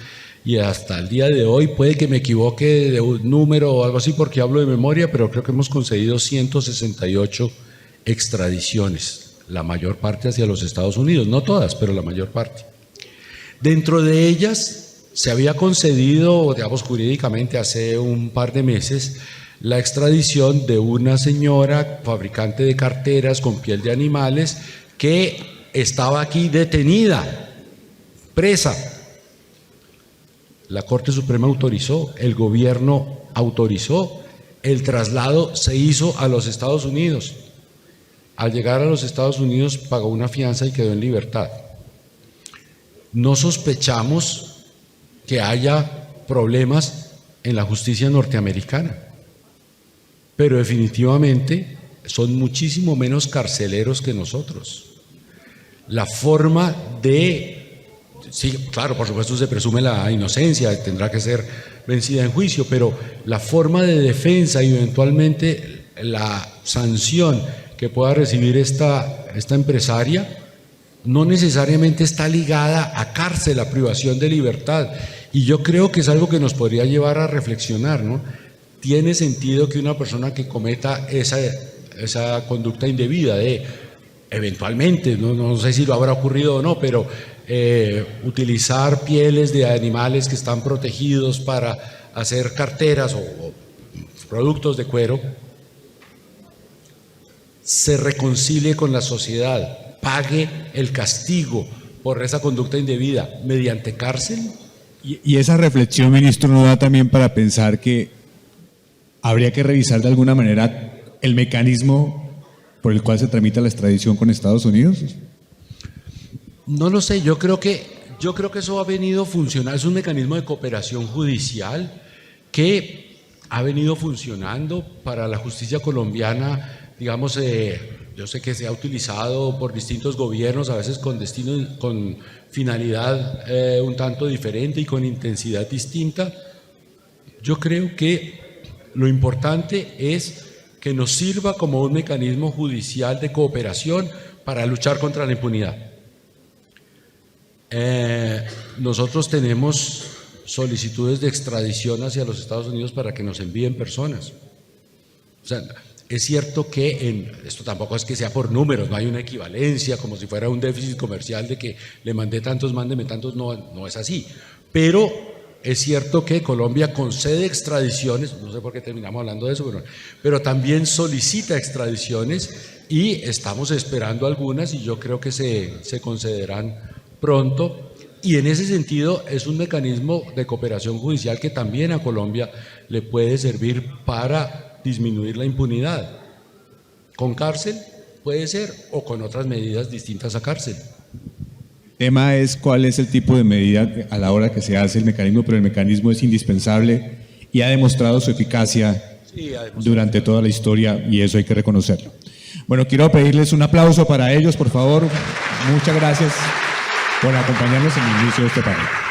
y hasta el día de hoy, puede que me equivoque de un número o algo así porque hablo de memoria, pero creo que hemos concedido 168 extradiciones, la mayor parte hacia los Estados Unidos, no todas, pero la mayor parte. Dentro de ellas se había concedido, digamos, jurídicamente hace un par de meses, la extradición de una señora fabricante de carteras con piel de animales que estaba aquí detenida, presa. La Corte Suprema autorizó, el gobierno autorizó, el traslado se hizo a los Estados Unidos. Al llegar a los Estados Unidos pagó una fianza y quedó en libertad. No sospechamos que haya problemas en la justicia norteamericana, pero definitivamente son muchísimo menos carceleros que nosotros. La forma de... Sí, claro, por supuesto se presume la inocencia, tendrá que ser vencida en juicio, pero la forma de defensa y eventualmente la sanción que pueda recibir esta empresaria no necesariamente está ligada a cárcel, a privación de libertad. Y yo creo que es algo que nos podría llevar a reflexionar, ¿no? Tiene sentido que una persona que cometa esa conducta indebida de, eventualmente, no sé si lo habrá ocurrido o no, pero utilizar pieles de animales que están protegidos para hacer carteras o productos de cuero, se reconcilie con la sociedad, pague el castigo por esa conducta indebida mediante cárcel. Y esa reflexión, ministro, nos da también para pensar que habría que revisar de alguna manera el mecanismo por el cual se tramita la extradición con Estados Unidos. No lo sé, yo creo que eso ha venido funcionando, es un mecanismo de cooperación judicial que ha venido funcionando para la justicia colombiana, digamos, yo sé que se ha utilizado por distintos gobiernos, a veces con finalidad un tanto diferente y con intensidad distinta. Yo creo que lo importante es que nos sirva como un mecanismo judicial de cooperación para luchar contra la impunidad. Nosotros tenemos solicitudes de extradición hacia los Estados Unidos para que nos envíen personas. O sea, es cierto que esto tampoco es que sea por números, no hay una equivalencia como si fuera un déficit comercial de que le mandé tantos, mándeme tantos, no es así. Pero es cierto que Colombia concede extradiciones, no sé por qué terminamos hablando de eso, pero también solicita extradiciones y estamos esperando algunas y yo creo que se concederán pronto, y en ese sentido es un mecanismo de cooperación judicial que también a Colombia le puede servir para disminuir la impunidad. Con cárcel puede ser, o con otras medidas distintas a cárcel. El tema es cuál es el tipo de medida a la hora que se hace el mecanismo, pero el mecanismo es indispensable y ha demostrado su eficacia durante toda la historia, y eso hay que reconocerlo. Bueno, quiero pedirles un aplauso para ellos, por favor. Muchas gracias por acompañarnos en el inicio de este panel.